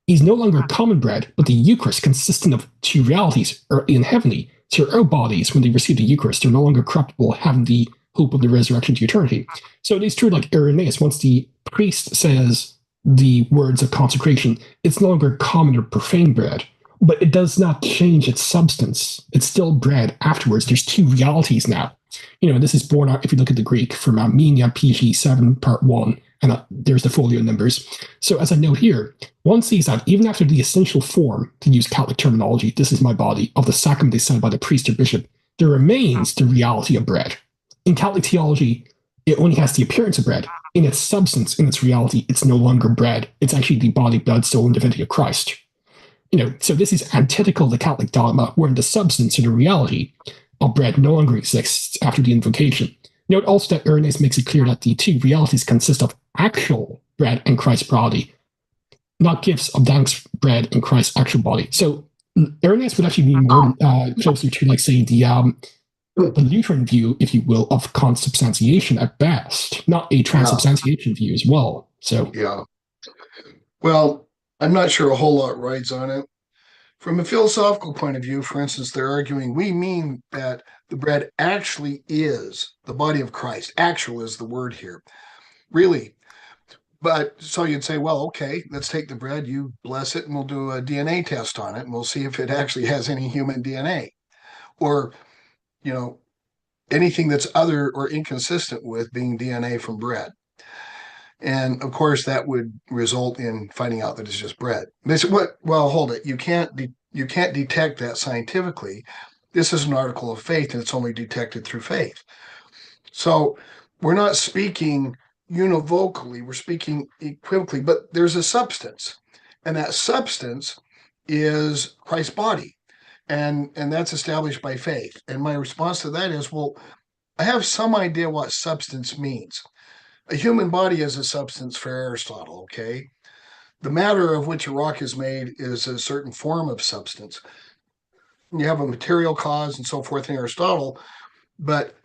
is no longer common bread, but the Eucharist, consisting of two realities, earthly and heavenly. So our bodies, when they receive the Eucharist, are no longer corruptible, having the hope of the resurrection to eternity. So it is true, like Irenaeus, once the priest says the words of consecration, it's no longer common or profane bread, but it does not change its substance. It's still bread afterwards. There's two realities now. This is born out, if you look at the Greek, from Armenia PG 7, part 1, and there's the folio numbers. So as I note here, one sees that even after the essential form, to use Catholic terminology, "this is my body," of the sacrament is said by the priest or bishop, there remains the reality of bread. In Catholic theology, it only has the appearance of bread. In its substance, in its reality, it's no longer bread. It's actually the body, blood, soul, and divinity of Christ. So this is antithetical to Catholic dogma, where the substance or the reality of bread no longer exists after the invocation. Note also that Irenaeus makes it clear that the two realities consist of actual bread and Christ's body, not gifts of thanks bread and Christ's actual body. So Irenaeus would actually be more closer to, like, say, the Lutheran view, if you will, of consubstantiation at best, not a transubstantiation view as well. So well, I'm not sure a whole lot rides on it. From a philosophical point of view, for instance, they're arguing we mean that the bread actually is the body of Christ. Actual is the word here. Really. But so you'd say, well, okay, let's take the bread, you bless it, and we'll do a DNA test on it, and we'll see if it actually has any human DNA. Or, anything that's other or inconsistent with being DNA from bread. And of course, that would result in finding out that it's just bread. They said, "What? Well, hold it. You can't detect that scientifically. This is an article of faith, and it's only detected through faith." So we're not speaking univocally; we're speaking equivocally. But there's a substance, and that substance is Christ's body, and that's established by faith. And my response to that is, well, I have some idea what substance means. A human body is a substance for Aristotle, okay? The matter of which a rock is made is a certain form of substance. You have a material cause and so forth in Aristotle, but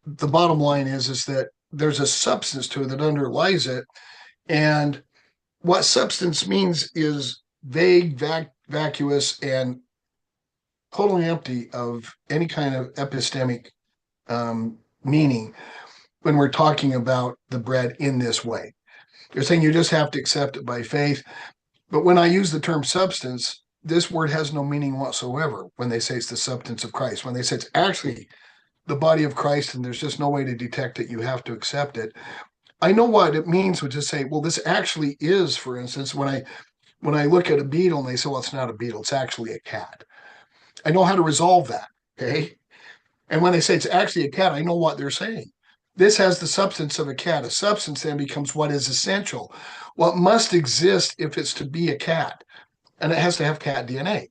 the bottom line is that there's a substance to it that underlies it. And what substance means is vague, vacuous, and totally empty of any kind of epistemic meaning when we're talking about the bread in this way. They're saying you just have to accept it by faith. But when I use the term substance, this word has no meaning whatsoever when they say it's the substance of Christ. When they say it's actually the body of Christ and there's just no way to detect it, you have to accept it. I know what it means, which is say, well, this actually is, for instance, when I look at a beetle and they say, well, it's not a beetle, it's actually a cat. I know how to resolve that, okay? And when they say it's actually a cat, I know what they're saying. This has the substance of a cat. A substance then becomes what is essential, what must exist if it's to be a cat, and it has to have cat DNA.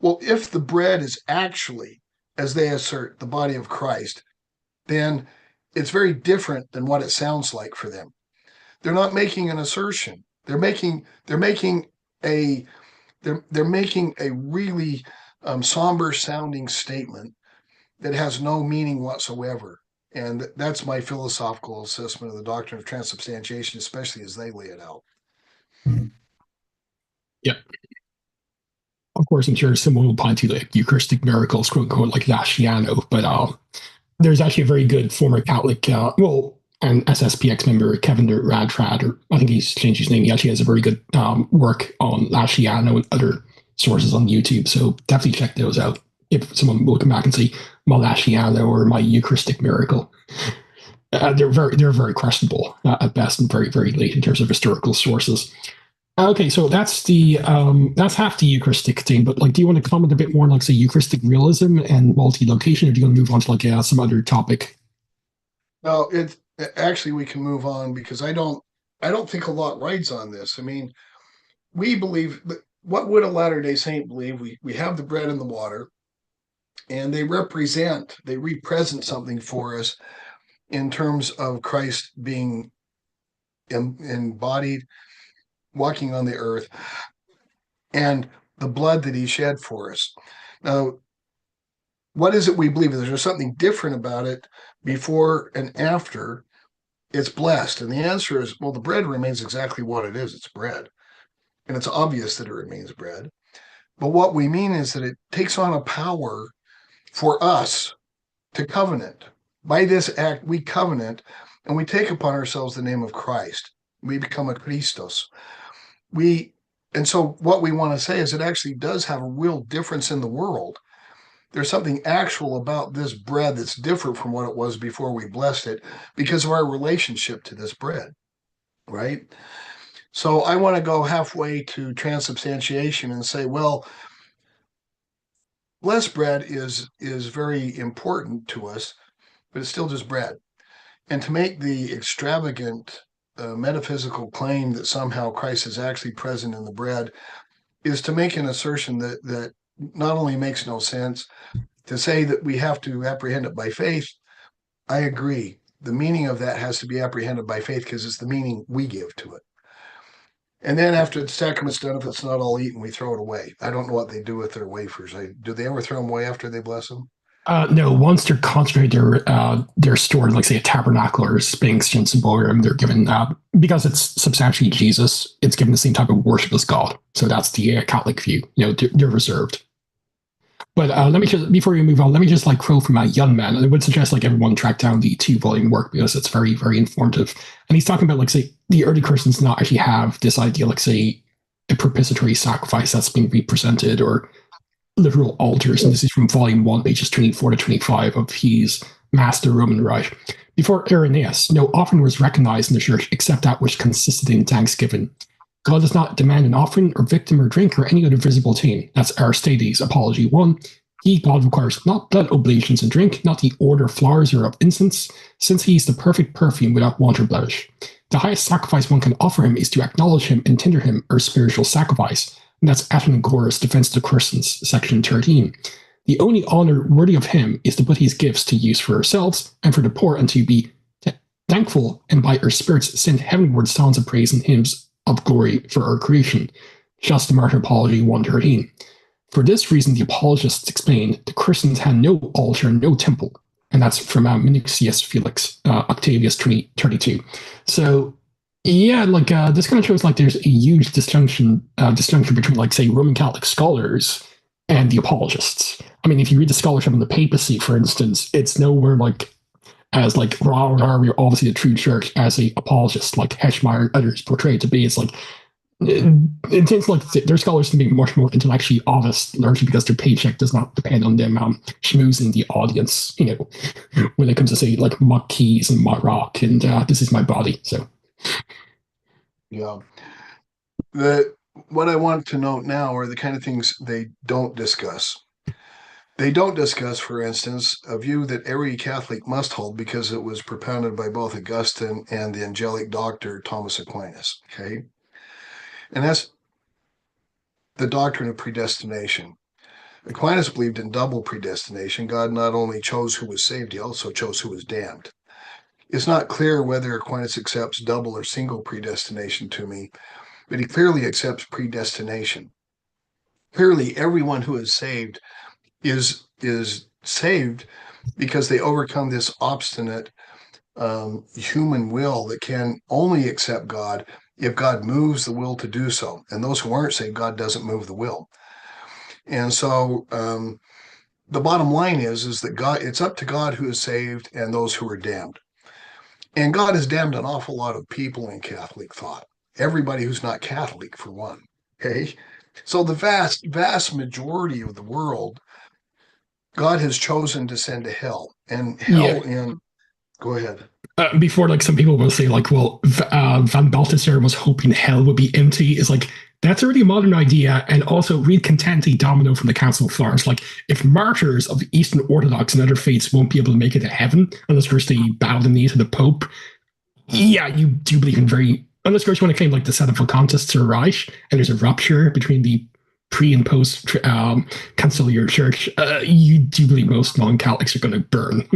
Well, if the bread is actually, as they assert, the body of Christ, then it's very different than what it sounds like for them. They're not making an assertion. They're making a really somber sounding statement that has no meaning whatsoever. And that's my philosophical assessment of the doctrine of transubstantiation, especially as they lay it out. Yep. Of course, I'm sure someone will point to like Eucharistic miracles, quote unquote, like Lasciano, but there's actually a very good former Catholic, and SSPX member, Kevin Radford, or I think he's changed his name. He actually has a very good work on Lasciano and other sources on YouTube. So definitely check those out if someone will come back and say my Lasciano or my Eucharistic miracle. They're very questionable at best and very, very late in terms of historical sources. Okay, so that's half the Eucharistic thing, but like, do you want to comment a bit more on like say Eucharistic realism and multi-location, or do you want to move on to like some other topic? No, it actually we can move on because I don't think a lot rides on this. I mean, we believe what would a Latter-day Saint believe? We have the bread and the water, and they represent something for us in terms of Christ being embodied, walking on the earth, and the blood that he shed for us. Now, what is it we believe? Is there something different about it before and after it's blessed? And the answer is, well, the bread remains exactly what it is. It's bread. And it's obvious that it remains bread. But what we mean is that it takes on a power for us to covenant. By this act, we covenant and we take upon ourselves the name of Christ. We become a Christos. And so what we want to say is it actually does have a real difference in the world. There's something actual about this bread that's different from what it was before we blessed it because of our relationship to this bread, right? So I want to go halfway to transubstantiation and say, well, blessed bread is very important to us, but it's still just bread. And to make the extravagant metaphysical claim that somehow Christ is actually present in the bread is to make an assertion that not only makes no sense. To say that we have to apprehend it by faith, I agree. The meaning of that has to be apprehended by faith because it's the meaning we give to it. And then after the sacrament's done, if it's not all eaten, we throw it away. I don't know what they do with their wafers. Do they ever throw them away after they bless them? No, once they're concentrated, they're stored, like say a tabernacle or a sphinx in Symbolium. They're given because it's substantially Jesus. It's given the same type of worship as God. So that's the Catholic view. They're reserved. But let me just, before we move on, let me just like quote from a young man. And I would suggest like everyone track down the 2-volume work because it's very, very informative. And he's talking about like say the early Christians not actually have this idea, like say a propitiatory sacrifice that's being represented or literal altars. And this is from volume 1, pages 24 to 25 of his Master Roman Reich. Before Irenaeus, no offering was recognized in the church except that which consisted in thanksgiving. God does not demand an offering or victim or drink or any other visible thing. That's Aristides, Apology 1. He, God, requires not blood oblations and drink, not the order of flowers or of incense, since he is the perfect perfume without want or blemish. The highest sacrifice one can offer him is to acknowledge him and tender him or spiritual sacrifice. And that's Athenagoras' Defense of the Christians, section 13. The only honor worthy of him is to put his gifts to use for ourselves and for the poor, and to be thankful, and by our spirits send heavenward songs of praise and hymns of glory for our creation. Just Martyr Apology 113. For this reason, the apologists explained the Christians had no altar, no temple, and that's from Minucius Felix, Octavius 2032. So yeah, like this kind of shows like there's a huge disjunction between, like, say, Roman Catholic scholars and the apologists. I mean, if you read the scholarship on the papacy, for instance, it's nowhere like as like we're obviously the true church as a apologist like Heschmeyer and others portrayed to be. It's like it seems like their scholars can be much more intellectually honest, largely because their paycheck does not depend on them schmoozing the audience, when it comes to, say, like Muck Keys and Mutt Rock and This Is My Body. So yeah, what I want to note now are the kind of things they don't discuss. They don't discuss, for instance, a view that every Catholic must hold because it was propounded by both Augustine and the angelic doctor Thomas Aquinas. Okay, and that's the doctrine of predestination. Aquinas believed in double predestination. God not only chose who was saved, he also chose who was damned. It's not clear whether Aquinas accepts double or single predestination to me, but he clearly accepts predestination. Clearly, everyone who is saved is saved because they overcome this obstinate human will that can only accept God if God moves the will to do so. And those who aren't saved, God doesn't move the will. And so the bottom line is that God, it's up to God who is saved and those who are damned. And God has damned an awful lot of people in Catholic thought. Everybody who's not Catholic, for one. Okay. So the vast majority of the world, God has chosen to send to hell. And yeah. Go ahead. Before, like, some people will say, like, well, Van Balthasar was hoping hell would be empty. Is like, that's already a modern idea. And also, read Contenti Domino from the Council of Florence. Like, if martyrs of the Eastern Orthodox and other faiths won't be able to make it to heaven unless first they bow the knee to the Pope, yeah, you do believe in very, unless first you want to claim like the set of contests or Reich, and there's a rupture between the pre and post conciliar church, you do believe most non-Catholics are going to burn.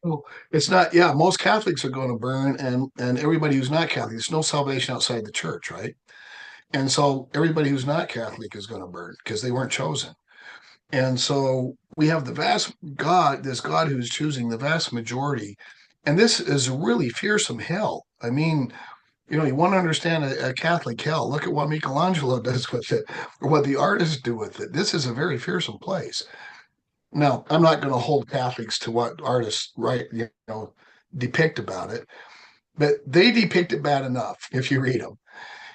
Well, it's not, yeah, most Catholics are going to burn, and everybody who's not Catholic, there's no salvation outside the church, right? And so everybody who's not Catholic is going to burn because they weren't chosen. And so we have this God who's choosing the vast majority. And this is a really fearsome hell. I mean, you want to understand a Catholic hell. Look at what Michelangelo does with it, or what the artists do with it. This is a very fearsome place. Now, I'm not going to hold Catholics to what artists depict about it, but they depict it bad enough if you read them.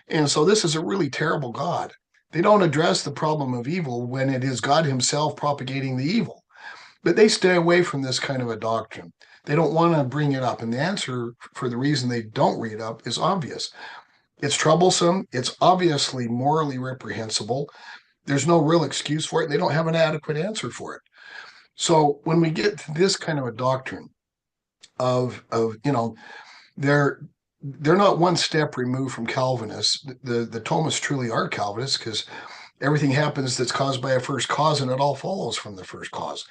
And so this is a really terrible God. They don't address the problem of evil when it is God himself propagating the evil. But they stay away from this kind of a doctrine. They don't want to bring it up. And the answer for the reason they don't read it up is obvious. It's troublesome. It's obviously morally reprehensible. There's no real excuse for it. They don't have an adequate answer for it. So when we get to this kind of a doctrine of they're not one step removed from Calvinists. The Thomists truly are Calvinists because everything happens that's caused by a first cause, and it all follows from the first cause.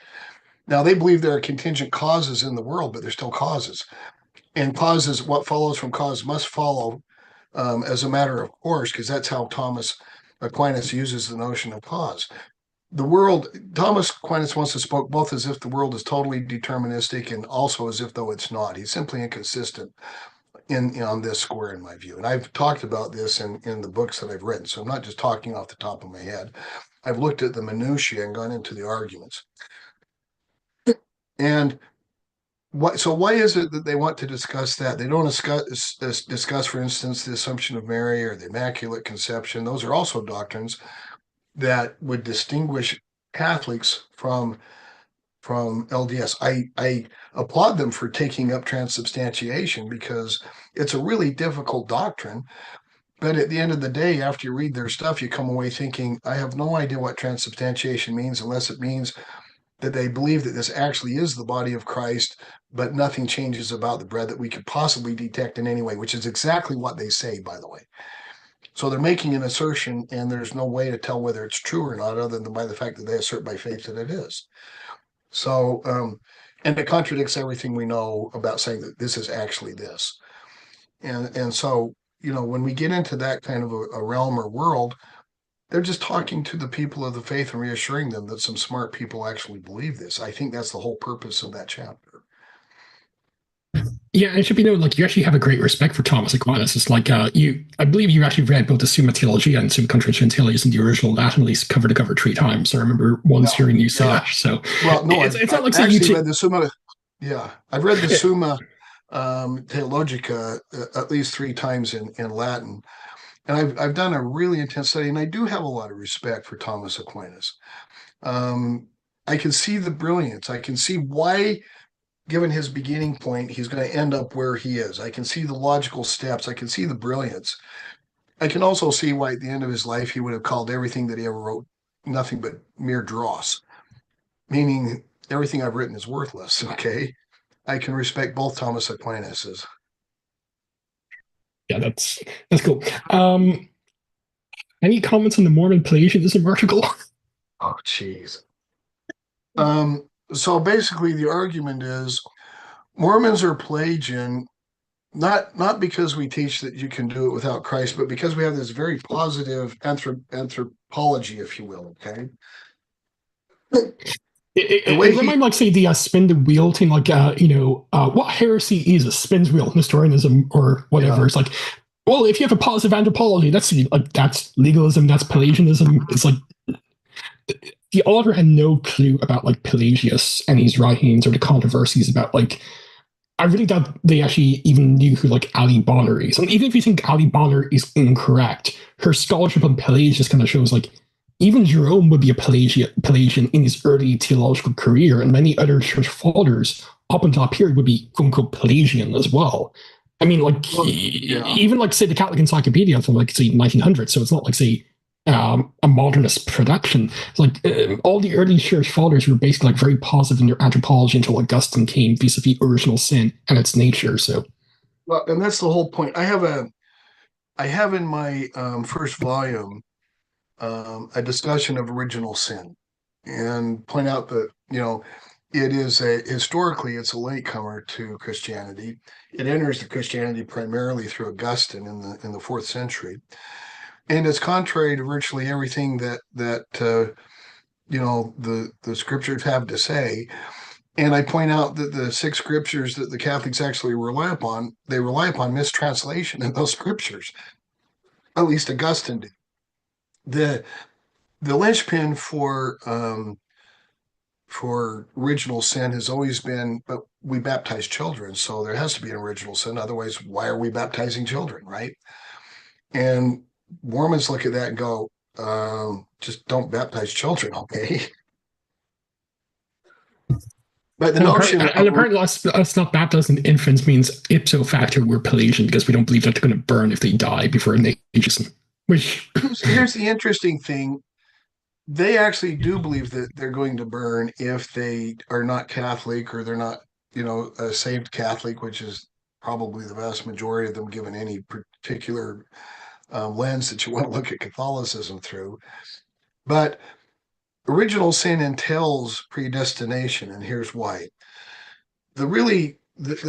Now, they believe there are contingent causes in the world, but they're still causes. And causes, what follows from cause must follow as a matter of course, because that's how Thomas Aquinas uses the notion of cause. Thomas Aquinas once spoke both as if the world is totally deterministic and also as if though it's not. He's simply inconsistent on this score, in my view. And I've talked about this in the books that I've written. So I'm not just talking off the top of my head. I've looked at the minutiae and gone into the arguments. And why is it that they want to discuss that? They don't discuss, for instance, the Assumption of Mary or the Immaculate Conception. Those are also doctrines that would distinguish Catholics from LDS. I applaud them for taking up transubstantiation because it's a really difficult doctrine. But at the end of the day, after you read their stuff, you come away thinking, I have no idea what transubstantiation means, unless it means that they believe that this actually is the body of Christ, but nothing changes about the bread that we could possibly detect in any way, which is exactly what they say, by the way. So they're making an assertion, and there's no way to tell whether it's true or not, other than by the fact that they assert by faith that it is. So, and it contradicts everything we know about saying that this is actually this. And so, when we get into that kind of a realm or world, they're just talking to the people of the faith and reassuring them that some smart people actually believe this. I think that's the whole purpose of that chapter. Yeah, it should be noted, like, you actually have a great respect for Thomas Aquinas. It's like, I believe you actually read both the Summa Theologia and Summa Contra Gentiles in the original Latin, at least cover to cover 3 times. I remember once hearing you say that. So, well, no, it's not like I actually you read the Summa. Yeah, I've read the Summa Theologica at least 3 times in Latin, and I've done a really intense study, and I do have a lot of respect for Thomas Aquinas. I can see the brilliance. I can see why, given his beginning point, he's going to end up where he is. I can see the logical steps. I can see the brilliance. I can also see why at the end of his life he would have called everything that he ever wrote nothing but mere dross, meaning everything I've written is worthless. Okay. I can respect both Thomas Aquinas's. Yeah, that's cool. Any comments on the Mormon Pelagianism article? Oh, jeez. So basically, the argument is Mormons are Pelagian, not because we teach that you can do it without Christ, but because we have this very positive anthropology, if you will. Okay. It reminds me, like, say, the spin the wheel thing, like, what heresy is a spins wheel, Nestorianism or whatever. Yeah. It's like, well, if you have a positive anthropology, that's legalism, that's Pelagianism. It's like, the author had no clue about, like, Pelagius and his writings or the controversies about, like, I really doubt they actually even knew who, like, Ali Bonner is. And even if you think Ali Bonner is incorrect, her scholarship on Pelagius kind of shows, like, even Jerome would be a Pelagian in his early theological career, and many other church fathers up until that period would be quote unquote Pelagian as well. I mean, like, even, like, say, the Catholic Encyclopedia from, like, say, 1900, so it's not like, say, a modernist production. It's like, all the early church fathers were basically, like, very positive in their anthropology until Augustine came vis-a-vis original sin and its nature. So, well, and that's the whole point. I have in my first volume a discussion of original sin, and point out that it is historically it's a latecomer to Christianity. It enters the Christianity primarily through Augustine in the 4th century, and it's contrary to virtually everything that the scriptures have to say. And I point out that the 6 scriptures that the Catholics actually rely upon, they rely upon mistranslation in those scriptures. At least Augustine did. The linchpin for original sin has always been, but we baptize children, so there has to be an original sin. Otherwise, why are we baptizing children, right? And Mormons look at that and go, just don't baptize children, okay? But the notion apparently us not baptizing infants means ipso facto we're Pelagian because we don't believe that they're going to burn if they die before ageism. Which here's the interesting thing. They actually do believe that they're going to burn if they are not Catholic, or they're not, a saved Catholic, which is probably the vast majority of them, given any particular lens that you want to look at Catholicism through. But original sin entails predestination, and here's why. The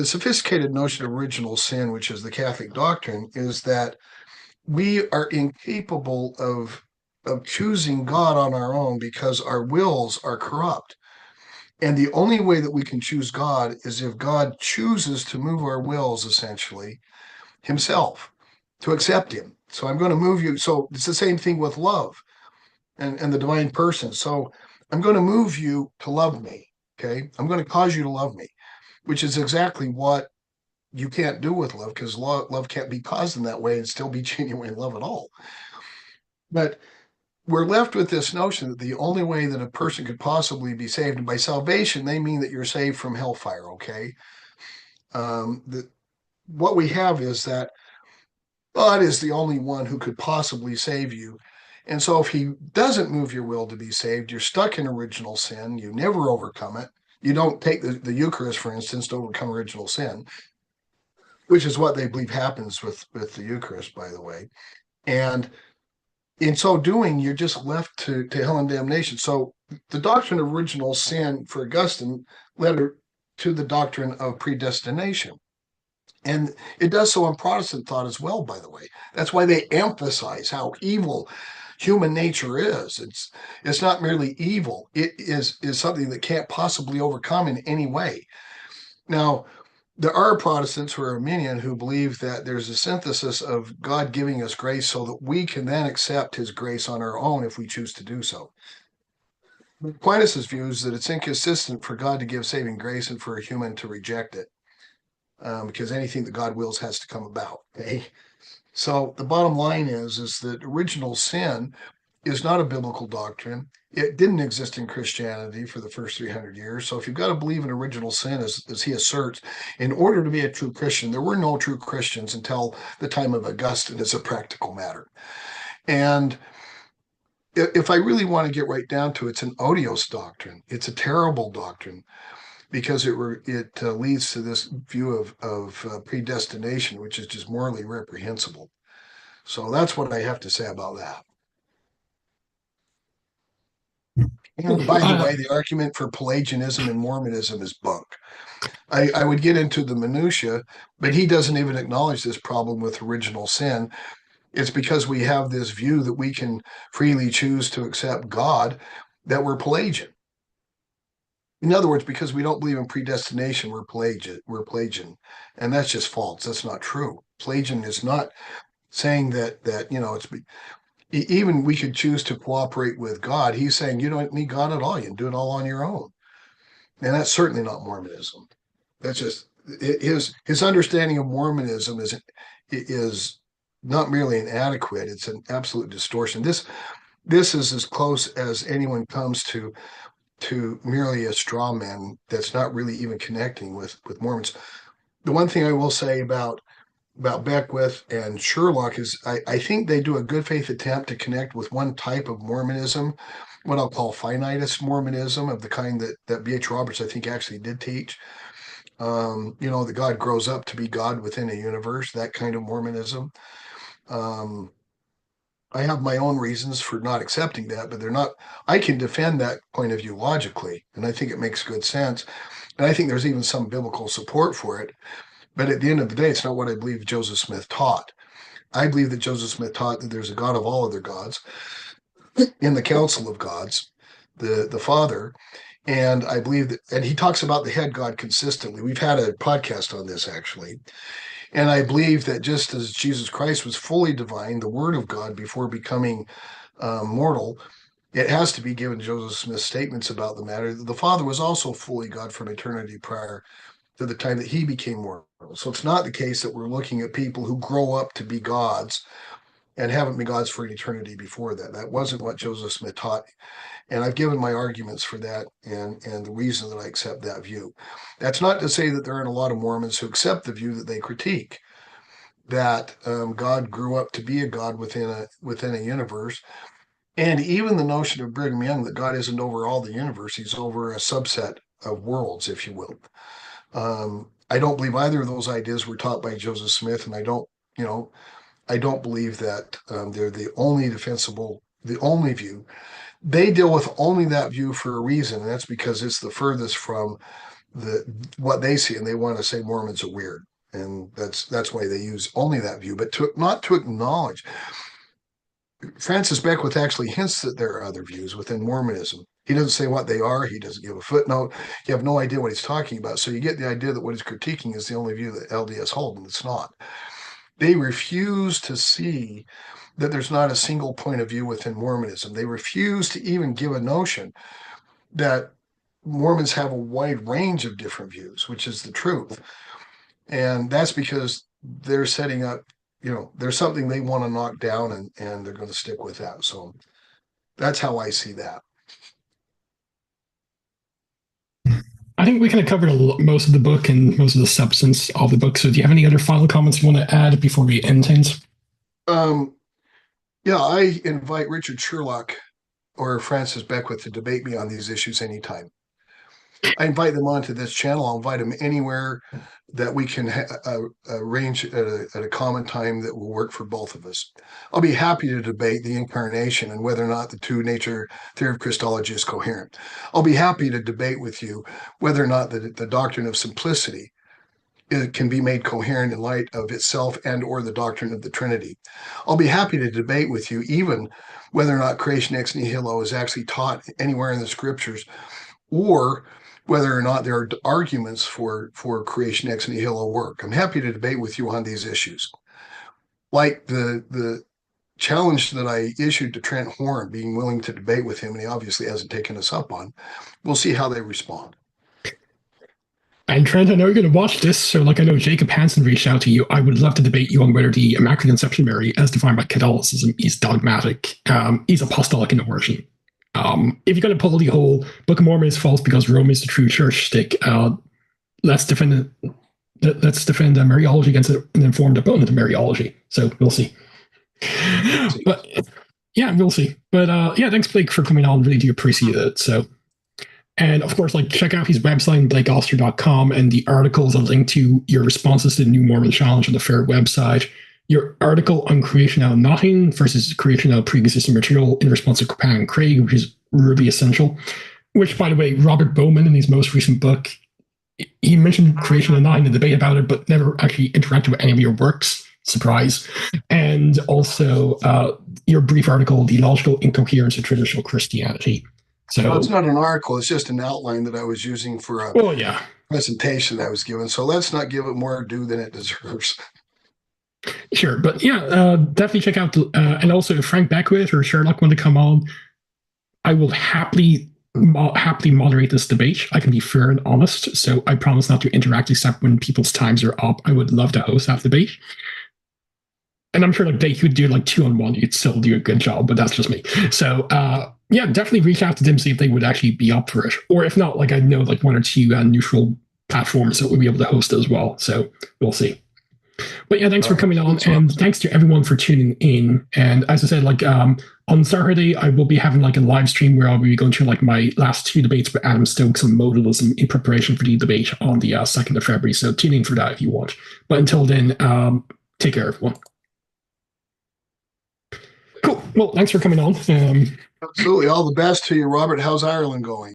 sophisticated notion of original sin, which is the Catholic doctrine, is that we are incapable of choosing God on our own because our wills are corrupt. And the only way that we can choose God is if God chooses to move our wills, essentially, himself, to accept him. So I'm going to move you. So it's the same thing with love and the divine person. So I'm going to move you to love me. Okay. I'm going to cause you to love me, which is exactly what you can't do with love, because love can't be caused in that way and still be genuine love at all. But we're left with this notion that the only way that a person could possibly be saved, and by salvation, they mean that you're saved from hellfire, okay? What we have is that God is the only one who could possibly save you. And so if he doesn't move your will to be saved, you're stuck in original sin. You never overcome it. You don't take the Eucharist, for instance, to overcome original sin, which is what they believe happens with the Eucharist, by the way. And in so doing, you're just left to hell and damnation. So the doctrine of original sin for Augustine led her to the doctrine of predestination. And it does so in Protestant thought as well, by the way. That's why they emphasize how evil human nature is. It's not merely evil, it is something that can't possibly overcome in any way. Now, there are Protestants who are Arminian who believe that there's a synthesis of God giving us grace so that we can then accept his grace on our own if we choose to do so. Aquinas' view is that it's inconsistent for God to give saving grace and for a human to reject it. Because anything that God wills has to come about. Okay, so the bottom line is that original sin is not a biblical doctrine. It didn't exist in Christianity for the first 300 years. So if you've got to believe in original sin, as he asserts, in order to be a true Christian, there were no true Christians until the time of Augustine as a practical matter. And if I really want to get right down to it, it's an odious doctrine. It's a terrible doctrine, because it leads to this view of predestination, which is just morally reprehensible. So that's what I have to say about that. And by the way, the argument for Pelagianism and Mormonism is bunk. I would get into the minutia, but he doesn't even acknowledge this problem with original sin. It's because we have this view that we can freely choose to accept God that we're Pelagian. In other words, because we don't believe in predestination, we're Pelagian, and that's just false. That's not true. Pelagian is not saying that it's even we could choose to cooperate with God. He's saying you don't need God at all. You can do it all on your own, and that's certainly not Mormonism. That's just his understanding of Mormonism is not merely inadequate; it's an absolute distortion. This is as close as anyone comes to merely a straw man that's not really even connecting with Mormons. The one thing I will say about Beckwith and Sherlock is I think they do a good faith attempt to connect with one type of Mormonism, what I'll call finitist Mormonism, of the kind that B.H. Roberts I think actually did teach. That God grows up to be God within a universe, that kind of Mormonism. I have my own reasons for not accepting that, but they're not. I can defend that point of view logically, and I think it makes good sense. And I think there's even some biblical support for it. But at the end of the day, it's not what I believe Joseph Smith taught. I believe that Joseph Smith taught that there's a God of all other gods in the council of gods, the Father. And I believe that, and he talks about the head God consistently. We've had a podcast on this actually. And I believe that just as Jesus Christ was fully divine, the Word of God, before becoming mortal, it has to be given Joseph Smith's statements about the matter. The Father was also fully God from eternity prior to the time that he became mortal. So it's not the case that we're looking at people who grow up to be gods and haven't been gods for an eternity before that. That wasn't what Joseph Smith taught. And I've given my arguments for that and the reason that I accept that view. That's not to say that there aren't a lot of Mormons who accept the view that they critique, that God grew up to be a God within a universe. And even the notion of Brigham Young that God isn't over all the universe, he's over a subset of worlds, if you will. I don't believe either of those ideas were taught by Joseph Smith, and I don't believe that they're the only view. They deal with only that view for a reason, and that's because it's the furthest from what they see, and they want to say Mormons are weird, and that's why they use only that view, but not to acknowledge. Francis Beckwith actually hints that there are other views within Mormonism. He doesn't say what they are. He doesn't give a footnote. You have no idea what he's talking about. So you get the idea that what he's critiquing is the only view that LDS hold, and it's not. They refuse to see that there's not a single point of view within Mormonism. They refuse to even give a notion that Mormons have a wide range of different views, which is the truth. And that's because they're setting up, there's something they want to knock down, and they're going to stick with that. So That's how I see that. I think we kind of covered most of the book and most of the substance of the book. So, do you have any other final comments you want to add before we end things? Um, yeah, I invite Richard Sherlock or Francis Beckwith to debate me on these issues anytime. I invite them onto this channel. I'll invite them anywhere that we can arrange at a common time that will work for both of us. I'll be happy to debate the incarnation and whether or not the two-nature theory of Christology is coherent. I'll be happy to debate with you whether or not the doctrine of simplicity it can be made coherent in light of itself and or the doctrine of the Trinity. I'll be happy to debate with you even whether or not creation ex nihilo is actually taught anywhere in the scriptures, or whether or not there are arguments for creation ex nihilo work. I'm happy to debate with you on these issues. Like the challenge that I issued to Trent Horn, being willing to debate with him, and he obviously hasn't taken us up on. We'll see how they respond. And Trent, I know you're going to watch this, so like I know Jacob Hansen reached out to you. I would love to debate you on whether the Immaculate Conception of Mary, as defined by Catholicism, is dogmatic, is apostolic in origin. If you're going to pull the whole Book of Mormon is false because Rome is the true church stick, let's defend Mariology against an informed opponent of Mariology. So we'll see. But yeah, we'll see. But yeah, thanks Blake for coming on. Really do appreciate it. So. And of course, like check out his website, blakeostler.com, and the article is a link to your responses to the New Mormon Challenge on the FAIR website. Your article on creation out of nothing versus creation out of pre-existing material in response to Copan and Craig, which is really essential. Which, by the way, Robert Bowman in his most recent book, he mentioned creation out of nothing, the debate about it, but never actually interacted with any of your works. Surprise. And also your brief article, The Logical Incoherence of Traditional Christianity. So well, it's not an article, it's just an outline that I was using for a presentation I was given. So let's not give it more due than it deserves. Sure, but yeah, definitely check out and also if Frank Beckwith or Sherlock want to come on, I will happily moderate this debate. I can be fair and honest, so I promise not to interact except when people's times are up. I would love to host that debate. And I'm sure like they could do like 2-on-1, you'd still do a good job, but that's just me. So yeah, definitely reach out to them, see if they would actually be up for it. Or if not, like I know like 1 or 2 neutral platforms that would be able to host as well. So we'll see. But yeah, thanks for coming on, and thanks to everyone for tuning in. And as I said, like on Saturday, I will be having like a live stream where I'll be going through like my last 2 debates with Adam Stokes on modalism in preparation for the debate on the 2nd of February. So tune in for that if you want. But until then, take care, everyone. Cool. Well, thanks for coming on. Absolutely. All the best to you, Robert. How's Ireland going?